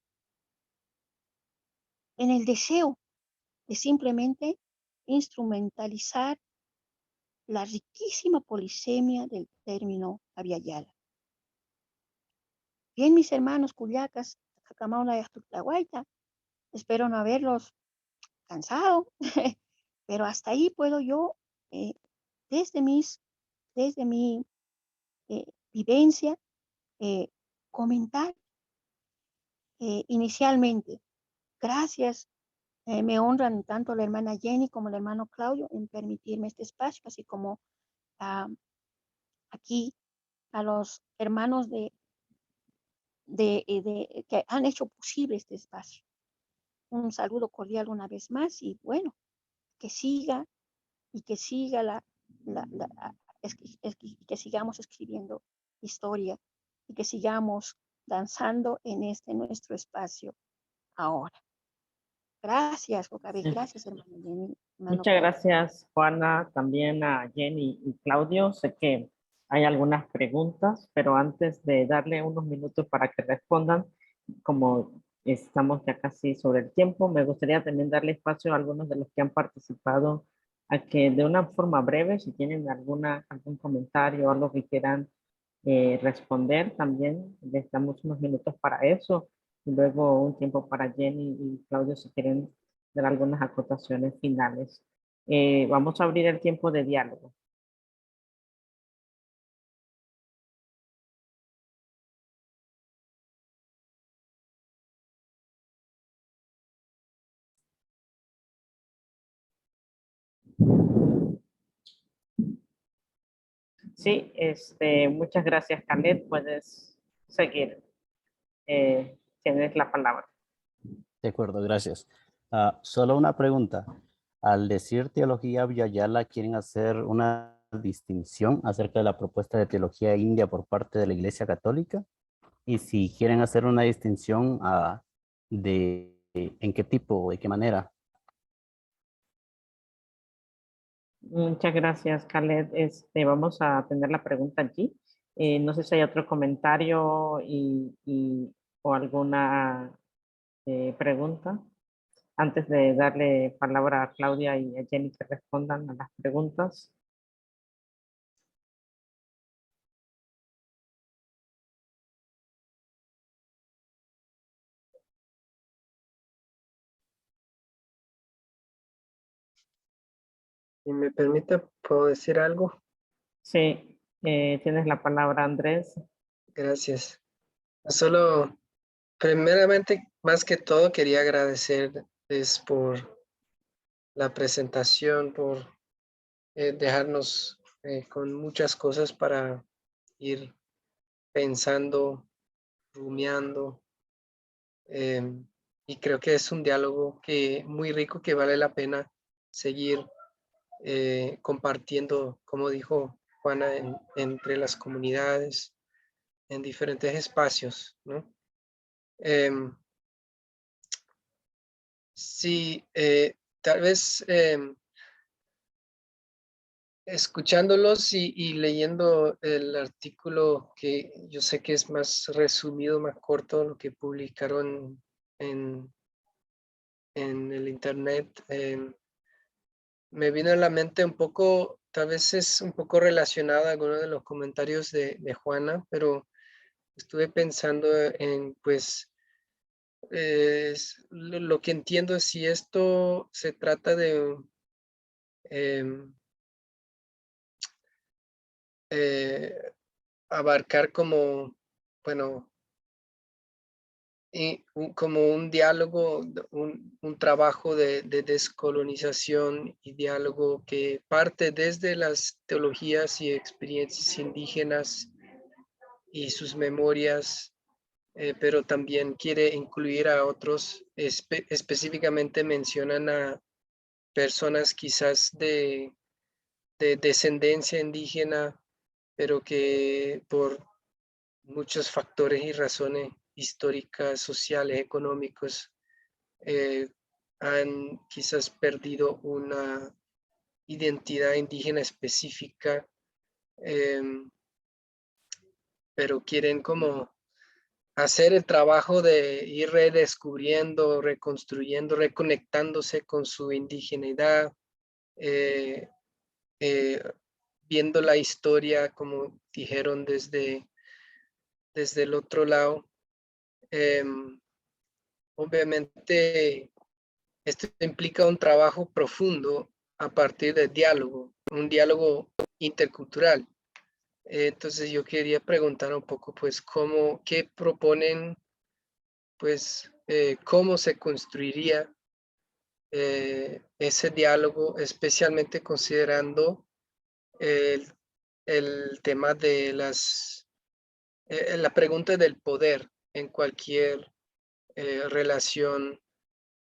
el deseo de simplemente instrumentalizar la riquísima polisemia del término Abya-Yala. Bien, mis hermanos cuyacas, Cacamauna y Ajtutlahuaita, espero no haberlos cansado, pero hasta ahí puedo yo, desde mi vivencia, comentar inicialmente. Gracias, me honran tanto la hermana Jenny como el hermano Claudio en permitirme este espacio, así como aquí a los hermanos que han hecho posible este espacio. Un saludo cordial una vez más y bueno, que siga y que siga que sigamos escribiendo historia y que sigamos danzando en este nuestro espacio ahora. Gracias, Jocabe. Sí. Gracias, hermano Jenny. Muchas gracias, Juana, también a Jenny y Claudio. Sé que hay algunas preguntas, pero antes de darle unos minutos para que respondan, como estamos ya casi sobre el tiempo, me gustaría también darle espacio a algunos de los que han participado a que de una forma breve, si tienen algún comentario o algo que quieran responder, también les damos unos minutos para eso. Y luego un tiempo para Jenny y Claudio si quieren dar algunas acotaciones finales. Vamos a abrir el tiempo de diálogo. Sí, muchas gracias, Khaled. Puedes seguir. Tienes la palabra. De acuerdo, gracias. Solo una pregunta. Al decir teología Abya-Yala, ¿quieren hacer una distinción acerca de la propuesta de teología india por parte de la Iglesia Católica? Y si quieren hacer una distinción de en qué tipo, de qué manera. Muchas gracias, Khaled. Vamos a tener la pregunta allí. No sé si hay otro comentario o alguna pregunta. Antes de darle palabra a Claudia y a Jenny que respondan a las preguntas. Si me permite, ¿puedo decir algo? Sí, tienes la palabra, Andrés. Gracias. Solo, primeramente, más que todo, quería agradecerles por la presentación, por dejarnos con muchas cosas para ir pensando, rumiando. Y creo que es un diálogo muy rico que vale la pena seguir compartiendo, como dijo Juana, entre las comunidades, en diferentes espacios, ¿no? Sí, tal vez escuchándolos y leyendo el artículo que yo sé que es más resumido, más corto, lo que publicaron en el internet, me vino a la mente un poco, tal vez es un poco relacionada a algunos de los comentarios de Juana, pero estuve pensando en, pues, lo que entiendo es si esto se trata de abarcar como, bueno, como un diálogo, un trabajo de descolonización y diálogo que parte desde las teologías y experiencias indígenas y sus memorias, pero también quiere incluir a otros, específicamente mencionan a personas quizás de descendencia indígena, pero que por muchos factores y razones históricas, sociales, económicos, han quizás perdido una identidad indígena específica, pero quieren como hacer el trabajo de ir redescubriendo, reconstruyendo, reconectándose con su indigeneidad, viendo la historia, como dijeron, desde el otro lado. Obviamente, esto implica un trabajo profundo a partir del diálogo, un diálogo intercultural. Entonces yo quería preguntar un poco, pues, qué proponen, pues, cómo se construiría ese diálogo, especialmente considerando el tema de la pregunta del poder en cualquier relación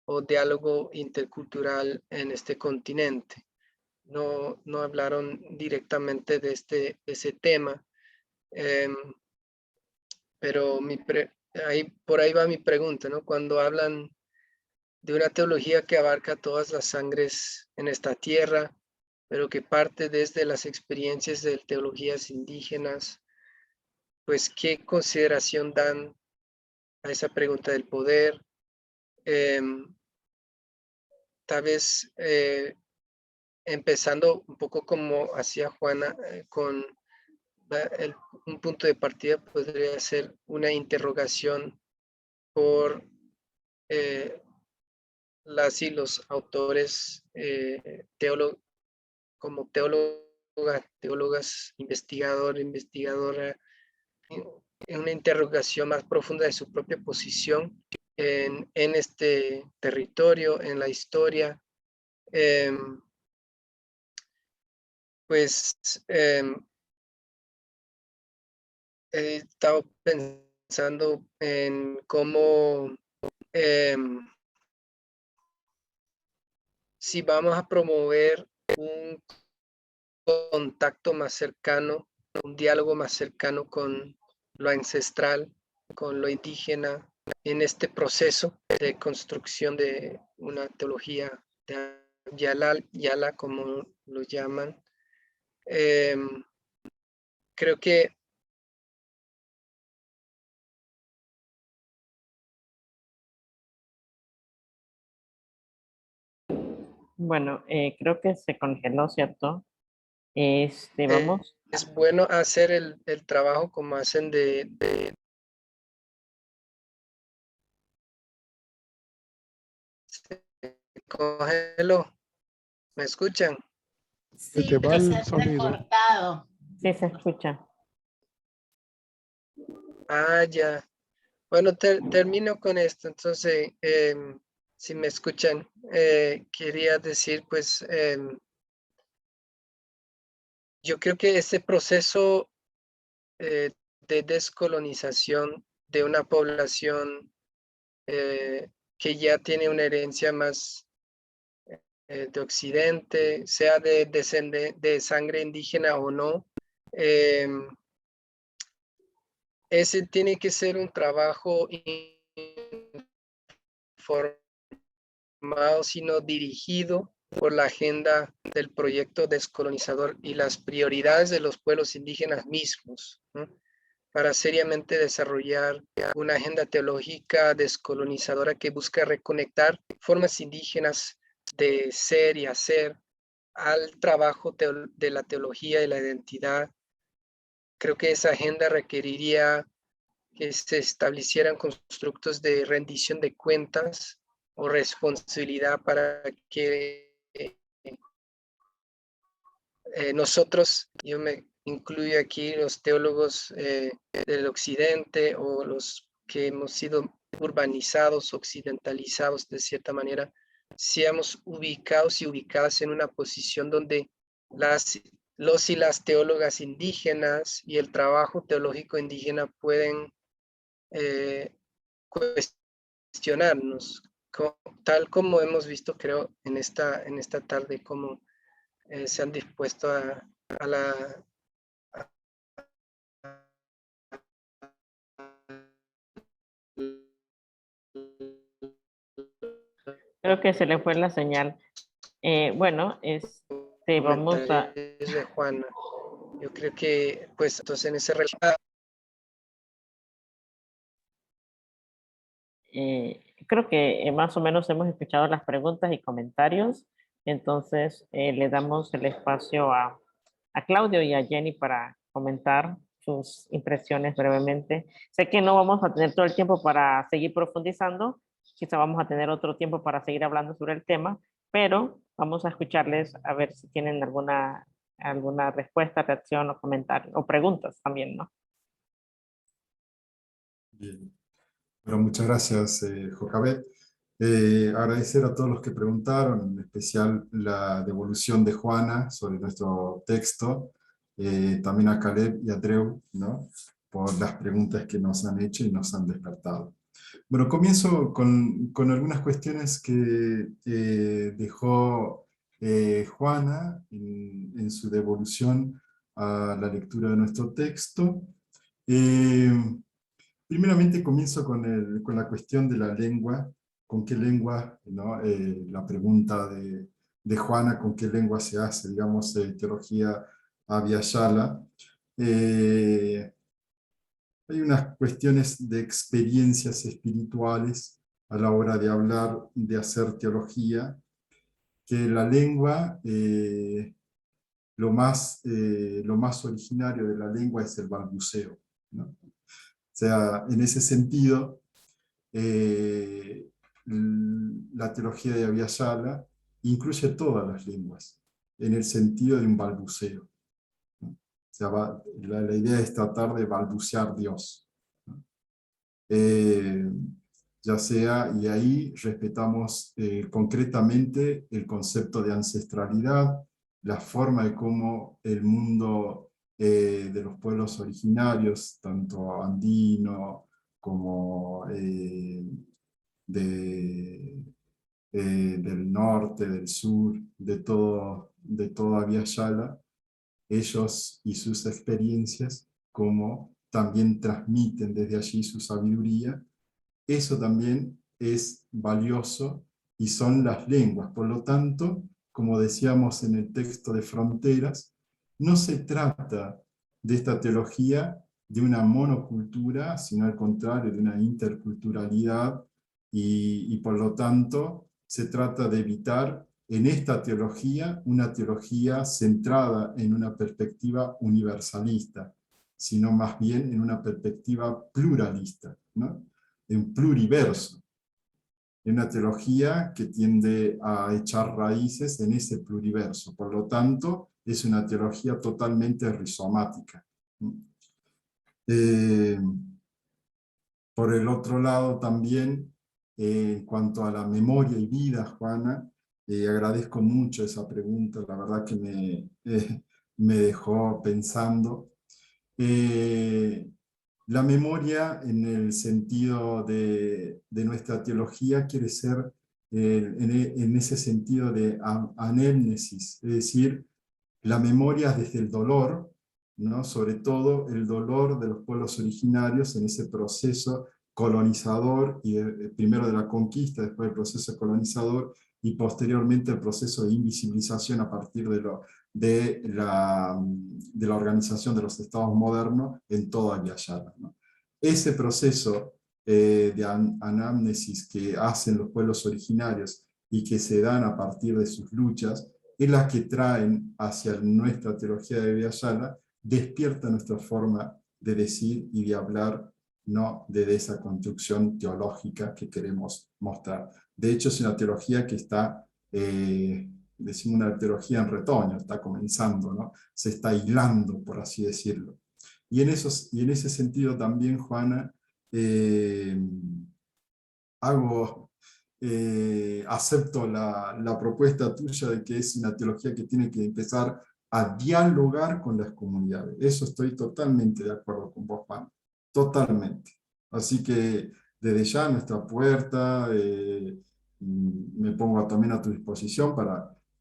o diálogo intercultural en este continente. No hablaron directamente de ese tema, pero por ahí va mi pregunta, ¿no? Cuando hablan de una teología que abarca todas las sangres en esta tierra, pero que parte desde las experiencias de teologías indígenas, pues, ¿qué consideración dan a esa pregunta del poder? Tal vez empezando un poco como hacía Juana, con un punto de partida podría ser una interrogación por las y los autores como teólogas, investigadora, en una interrogación más profunda de su propia posición en este territorio, en la historia. Pues he estado pensando en cómo si vamos a promover un contacto más cercano, un diálogo más cercano con lo ancestral, con lo indígena, en este proceso de construcción de una teología de Yala, como lo llaman. Creo que Bueno, creo que se congeló, ¿cierto? Vamos. es bueno hacer el trabajo como hacen cógelo. ¿Me escuchan? Sí, te va pero se el ha sonido. recortado. Sí, se escucha. Ah, ya. Bueno, termino con esto. Entonces, si me escuchan, quería decir, pues, yo creo que ese proceso de descolonización de una población que ya tiene una herencia más de Occidente, sea de sangre indígena o no, ese tiene que ser un trabajo informado, sino dirigido por la agenda del proyecto descolonizador y las prioridades de los pueblos indígenas mismos, ¿no? Para seriamente desarrollar una agenda teológica descolonizadora que busca reconectar formas indígenas de ser y hacer al trabajo de la teología y la identidad. Creo que esa agenda requeriría que se establecieran constructos de rendición de cuentas o responsabilidad para que nosotros, yo me incluyo aquí los teólogos del occidente o los que hemos sido urbanizados, occidentalizados de cierta manera, seamos ubicados y ubicadas en una posición donde los y las teólogas indígenas y el trabajo teológico indígena pueden cuestionarnos, tal como hemos visto, creo, en esta tarde, cómo se han dispuesto a la Creo que se le fue la señal. Bueno, Sí, vamos a, comentarios de Juana. Yo creo que, pues, entonces en ese creo que más o menos hemos escuchado las preguntas y comentarios, entonces le damos el espacio a Claudio y a Jenny para comentar sus impresiones brevemente. Sé que no vamos a tener todo el tiempo para seguir profundizando, quizá vamos a tener otro tiempo para seguir hablando sobre el tema, pero vamos a escucharles a ver si tienen alguna respuesta, reacción o comentario, o preguntas también, ¿no? Bien. Bueno, muchas gracias, Jocabet. Agradecer a todos los que preguntaron, en especial la devolución de Juana sobre nuestro texto, también a Caleb y a Dreu, ¿no?, por las preguntas que nos han hecho y nos han despertado. Bueno, comienzo con algunas cuestiones que dejó Juana en su devolución a la lectura de nuestro texto. Primeramente comienzo con la cuestión de la lengua, con qué lengua, ¿no? La pregunta de Juana, con qué lengua se hace, digamos, teología abhyayala. Hay unas cuestiones de experiencias espirituales a la hora de hablar, de hacer teología, que la lengua, lo más originario de la lengua es el balbuceo, ¿no? O sea, en ese sentido, la teología de Abhyayala incluye todas las lenguas, en el sentido de un balbuceo, ¿no? O sea, la idea es tratar de balbucear Dios, ¿no? Ya sea, y ahí respetamos concretamente el concepto de ancestralidad, la forma de cómo el mundo de los pueblos originarios, tanto andino como del norte, del sur, de todo Abhyayala, ellos y sus experiencias, como también transmiten desde allí su sabiduría, eso también es valioso y son las lenguas. Por lo tanto, como decíamos en el texto de Fronteras, no se trata de esta teología de una monocultura, sino al contrario, de una interculturalidad, y por lo tanto se trata de evitar en esta teología una teología centrada en una perspectiva universalista, sino más bien en una perspectiva pluralista, ¿no?, en pluriverso, en una teología que tiende a echar raíces en ese pluriverso. Por lo tanto, es una teología totalmente rizomática. Por el otro lado también, en cuanto a la memoria y vida, Juana, agradezco mucho esa pregunta, la verdad que me dejó pensando. La memoria, en el sentido de nuestra teología, quiere ser, en ese sentido de anémnesis, es decir, la memoria desde el dolor, ¿no?, sobre todo el dolor de los pueblos originarios en ese proceso colonizador, y primero de la conquista, después el proceso colonizador, y posteriormente el proceso de invisibilización a partir de la organización de los estados modernos en toda Abhyayala, ¿no? Ese proceso de anamnesis que hacen los pueblos originarios y que se dan a partir de sus luchas, es la que traen hacia nuestra teología de Abhyayala, despierta nuestra forma de decir y de hablar, no de esa construcción teológica que queremos mostrar. De hecho, es una teología que está, decimos, una teología en retoño, está comenzando, ¿no?, se está hilando, por así decirlo. Y en ese sentido también, Juana, acepto la propuesta tuya de que es una teología que tiene que empezar a dialogar con las comunidades. Eso estoy totalmente de acuerdo con vos, Juan, totalmente. Así que desde ya nuestra puerta, me pongo también a tu disposición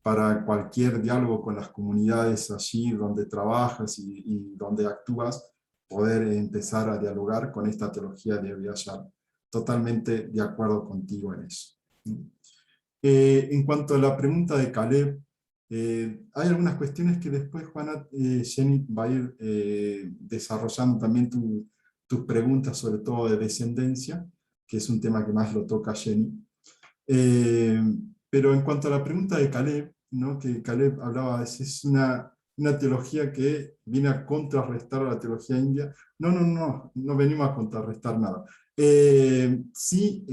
para cualquier diálogo con las comunidades allí donde trabajas y donde actúas, poder empezar a dialogar con esta teología de Abhyayala. Totalmente de acuerdo contigo en eso. En cuanto a la pregunta de Caleb, Hay algunas cuestiones que después, Juana, Jenny va a ir desarrollando también tus preguntas, sobre todo de descendencia, que es un tema que más lo toca Jenny. Pero en cuanto a la pregunta de Caleb, ¿no? Que Caleb hablaba, es una teología que viene a contrarrestar a la teología india. No venimos a contrarrestar nada. Sí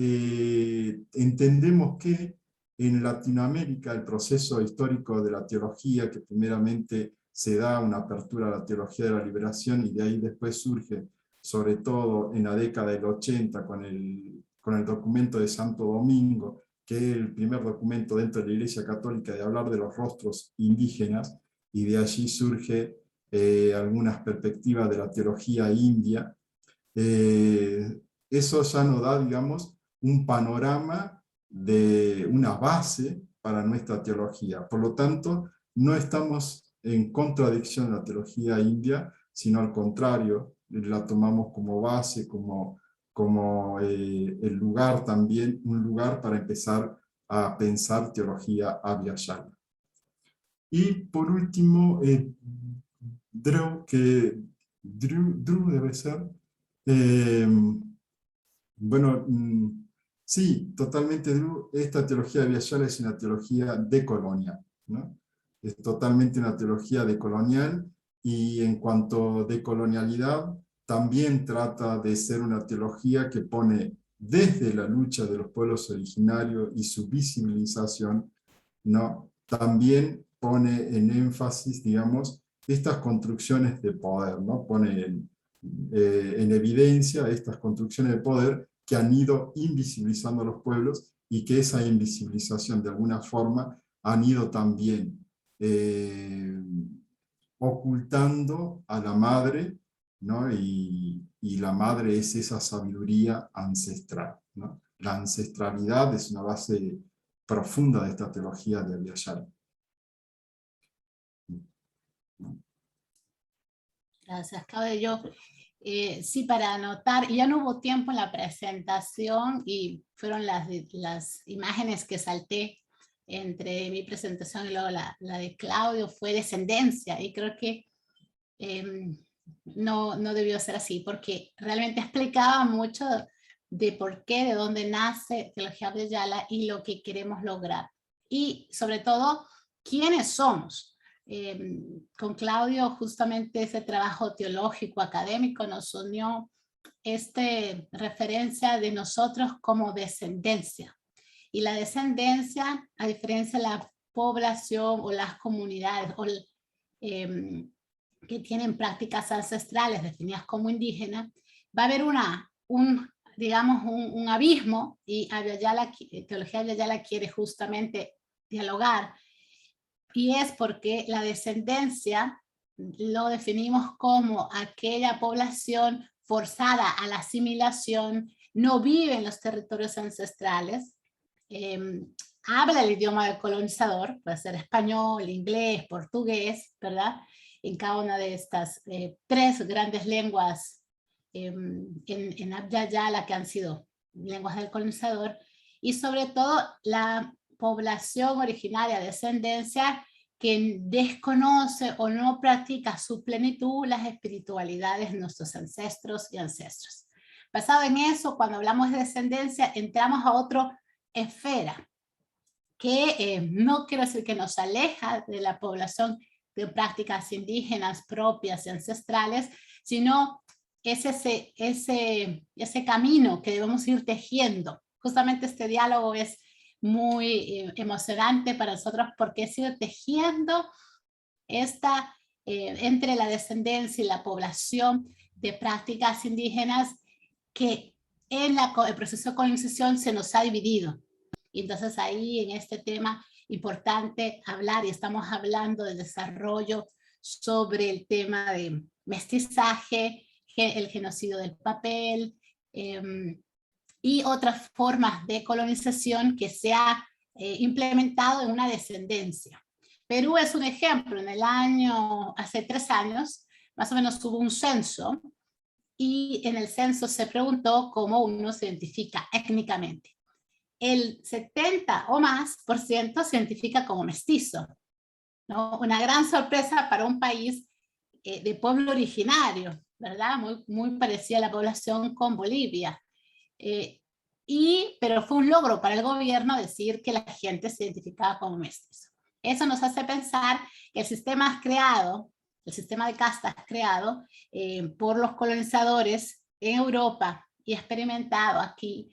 entendemos que en Latinoamérica el proceso histórico de la teología, que primeramente se da una apertura a la teología de la liberación y de ahí después surge, sobre todo en la década del 80, con el documento de Santo Domingo, que es el primer documento dentro de la Iglesia Católica de hablar de los rostros indígenas, y de allí surge algunas perspectivas de la teología india. Eso ya nos da, digamos, un panorama de una base para nuestra teología. Por lo tanto, no estamos en contradicción de la teología india, sino al contrario, la tomamos como base, como el lugar también, un lugar para empezar a pensar teología avyayala. Y por último, Drew debe ser, bueno, sí, totalmente, Drew, esta teología avyayala es una teología decolonial, ¿no? Es totalmente una teología decolonial, y en cuanto a decolonialidad, también trata de ser una teología que pone desde la lucha de los pueblos originarios y su visibilización, ¿no? También pone en énfasis, digamos, estas construcciones de poder, ¿no? Pone en evidencia estas construcciones de poder que han ido invisibilizando a los pueblos, y que esa invisibilización de alguna forma han ido también ocultando a la madre, ¿no? Y la madre es esa sabiduría ancestral, ¿no? La ancestralidad es una base profunda de esta teología de Avyayala. Gracias, Cabello. Sí, para anotar, ya no hubo tiempo en la presentación y fueron las imágenes que salté entre mi presentación y luego la de Claudio, fue descendencia, y creo que no debió ser así, porque realmente explicaba mucho de por qué, de dónde nace teología avyayala y lo que queremos lograr. Y sobre todo, quiénes somos. Con Claudio, justamente ese trabajo teológico académico nos unió referencia de nosotros como descendencia. Y la descendencia, a diferencia de la población o las comunidades que tienen prácticas ancestrales definidas como indígenas, va a haber digamos, un abismo, y teología avyayala quiere justamente dialogar. Y es porque la descendencia lo definimos como aquella población forzada a la asimilación, no vive en los territorios ancestrales, habla el idioma del colonizador, puede ser español, inglés, portugués, ¿verdad? En cada una de estas tres grandes lenguas en avyayala, que han sido lenguas del colonizador, y sobre todo la población originaria, descendencia, que desconoce o no practica su plenitud las espiritualidades de nuestros ancestros y ancestras. Basado en eso, cuando hablamos de descendencia, entramos a otra esfera, que no quiero decir que nos aleja de la población de prácticas indígenas propias y ancestrales, sino es ese camino que debemos ir tejiendo. Justamente este diálogo es muy emocionante para nosotros, porque es ir tejiendo entre la descendencia y la población de prácticas indígenas que en el proceso de colonización se nos ha dividido. Y entonces ahí, en este tema importante hablar, y estamos hablando de desarrollo sobre el tema de mestizaje, el genocidio del papel, y otras formas de colonización que se ha implementado en una descendencia. Perú es un ejemplo. Hace 3 años, más o menos, hubo un censo, y en el censo se preguntó cómo uno se identifica étnicamente. El 70% o más se identifica como mestizo. ¿no? Una gran sorpresa para un país de pueblo originario, ¿verdad? Muy parecida a la población con Bolivia. Pero fue un logro para el gobierno decir que la gente se identificaba como mestizo. Eso nos hace pensar que el sistema de castas creado por los colonizadores en Europa y experimentado aquí,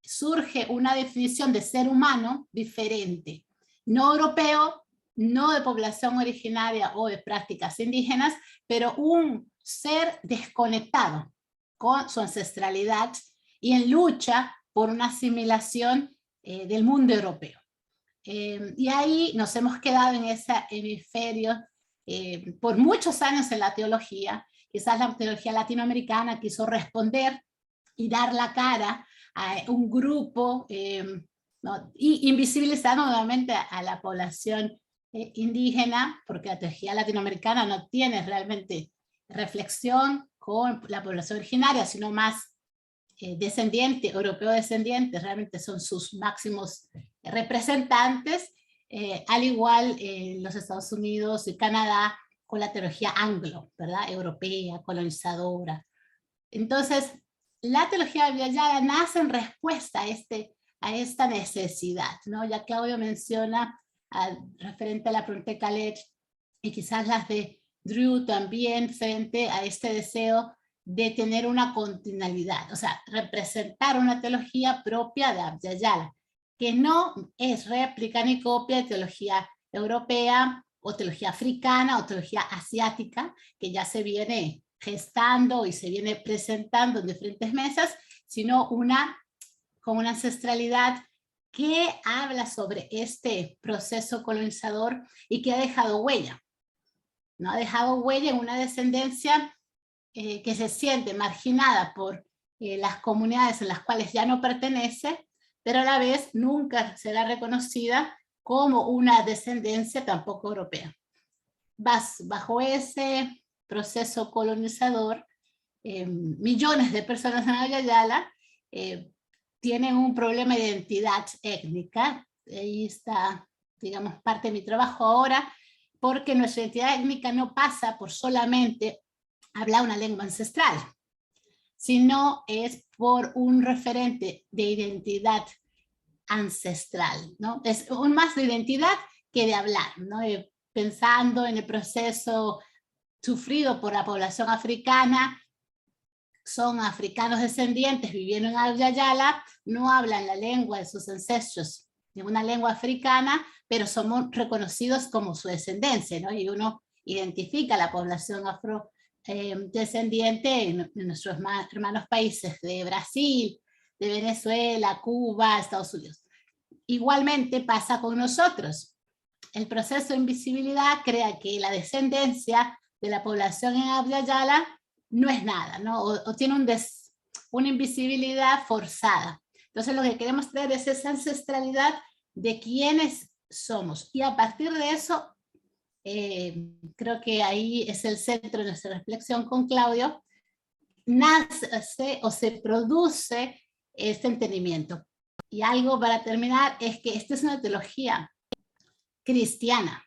surge una definición de ser humano diferente, no europeo, no de población originaria o de prácticas indígenas, pero un ser desconectado con su ancestralidad y en lucha por una asimilación del mundo europeo. Y ahí nos hemos quedado en ese hemisferio por muchos años en la teología. Quizás la teología latinoamericana quiso responder y dar la cara a un grupo, ¿no? Y invisibilizar nuevamente a la población indígena, porque la teología latinoamericana no tiene realmente reflexión con la población originaria, sino más descendiente, europeo descendiente, realmente son sus máximos representantes, al igual los Estados Unidos y Canadá con la teología anglo, ¿verdad? Europea, colonizadora. Entonces, la teología de Villayala nace en respuesta a esta necesidad, ¿no? Ya Claudio menciona referente a la pregunta de Khaled y quizás las de Drew también frente a este deseo de tener una continuidad, o sea, representar una teología propia de Abya Yala, que no es réplica ni copia de teología europea o teología africana o teología asiática, que ya se viene gestando y se viene presentando en diferentes mesas, sino con una ancestralidad que habla sobre este proceso colonizador y que ha dejado huella, ¿no? Ha dejado huella en una descendencia que se siente marginada por las comunidades en las cuales ya no pertenece, pero a la vez nunca será reconocida como una descendencia tampoco europea. Bajo ese proceso colonizador, millones de personas en Abya Yala tienen un problema de identidad étnica. Ahí está, digamos, parte de mi trabajo ahora, porque nuestra identidad étnica no pasa por solamente hablar una lengua ancestral, sino es por un referente de identidad ancestral, ¿no? Es más de identidad que de hablar, ¿no? Pensando en el proceso sufrido por la población africana, son africanos descendientes, vivieron en Abya Yala, no hablan la lengua de sus ancestros, de una lengua africana, pero somos reconocidos como su descendencia, ¿no? Y uno identifica a la población afrodescendiente en nuestros hermanos países de Brasil, de Venezuela, Cuba, Estados Unidos. Igualmente pasa con nosotros. El proceso de invisibilidad crea que la descendencia de la población en Abya Yala no es nada, ¿no? O tiene una invisibilidad forzada. Entonces lo que queremos traer es esa ancestralidad de quiénes somos. Y a partir de eso, creo que ahí es el centro de nuestra reflexión con Claudio, nace o se produce este entendimiento. Y algo para terminar es que esta es una teología cristiana.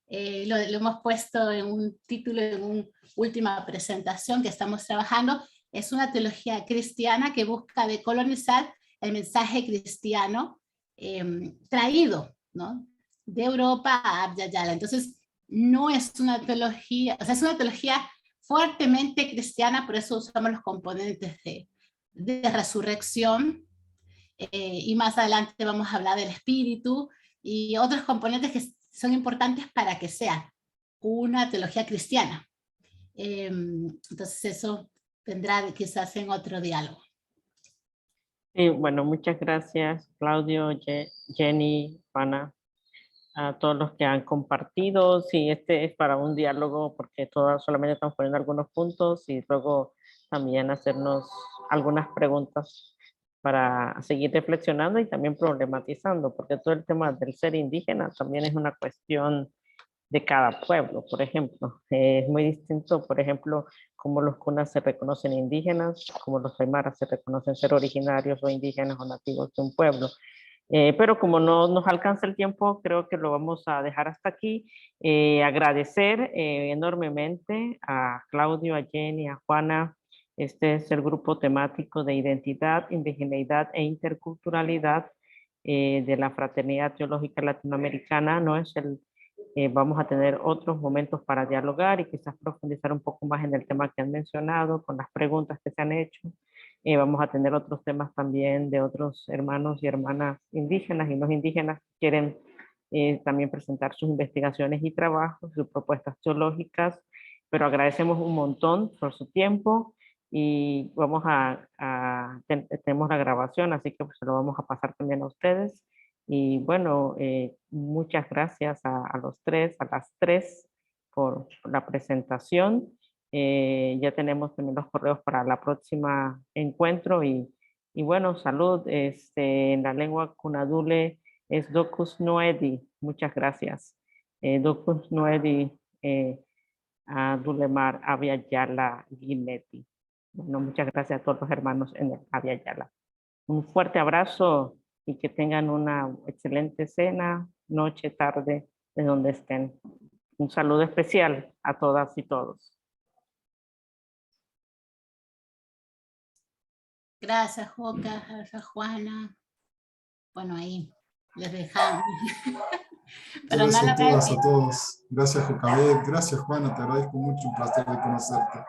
Lo hemos puesto en un título, en una última presentación que estamos trabajando. Es una teología cristiana que busca decolonizar el mensaje cristiano traído, ¿no?, de Europa a Abya Yala. Entonces, no es una teología, o sea, es una teología fuertemente cristiana, por eso usamos los componentes de resurrección, y más adelante vamos a hablar del espíritu y otros componentes que son importantes para que sea una teología cristiana. Entonces eso vendrá quizás en otro diálogo. Sí, bueno, muchas gracias, Claudio, Jenny, Juana, a todos los que han compartido. Sí, este es para un diálogo porque todas solamente estamos poniendo algunos puntos y luego también hacernos algunas preguntas para seguir reflexionando y también problematizando, porque todo el tema del ser indígena también es una cuestión de cada pueblo. Por ejemplo, es muy distinto, por ejemplo, cómo los cunas se reconocen indígenas, cómo los aymaras se reconocen ser originarios o indígenas o nativos de un pueblo. Pero como no nos alcanza el tiempo, creo que lo vamos a dejar hasta aquí. Agradecer enormemente a Claudio, a Jenny, a Juana. Este es el grupo temático de identidad, indigeneidad e interculturalidad de la Fraternidad Teológica Latinoamericana. No es vamos a tener otros momentos para dialogar y quizás profundizar un poco más en el tema que han mencionado, con las preguntas que se han hecho. Vamos a tener otros temas también de otros hermanos y hermanas indígenas y no indígenas que quieren también presentar sus investigaciones y trabajos, sus propuestas teológicas, pero agradecemos un montón por su tiempo y vamos tenemos la grabación, así que pues, se lo vamos a pasar también a ustedes. Y bueno, muchas gracias a los tres, a las tres, por la presentación. Ya tenemos también los correos para la próxima encuentro y bueno, salud. En la lengua Kunadule es Docus Noedi. Muchas gracias. Docus Noedi a Dulemar Aviala Guineti. Bueno, muchas gracias a todos los hermanos en el Aviala. Un fuerte abrazo y que tengan una excelente cena, noche, tarde, de donde estén. Un saludo especial a todas y todos. Gracias, Joca, gracias, Juana. Bueno, ahí les dejamos. Pero Gracias no a todas, a todos. Gracias, Jocabet. Gracias, Juana. Te agradezco mucho. Un placer de conocerte.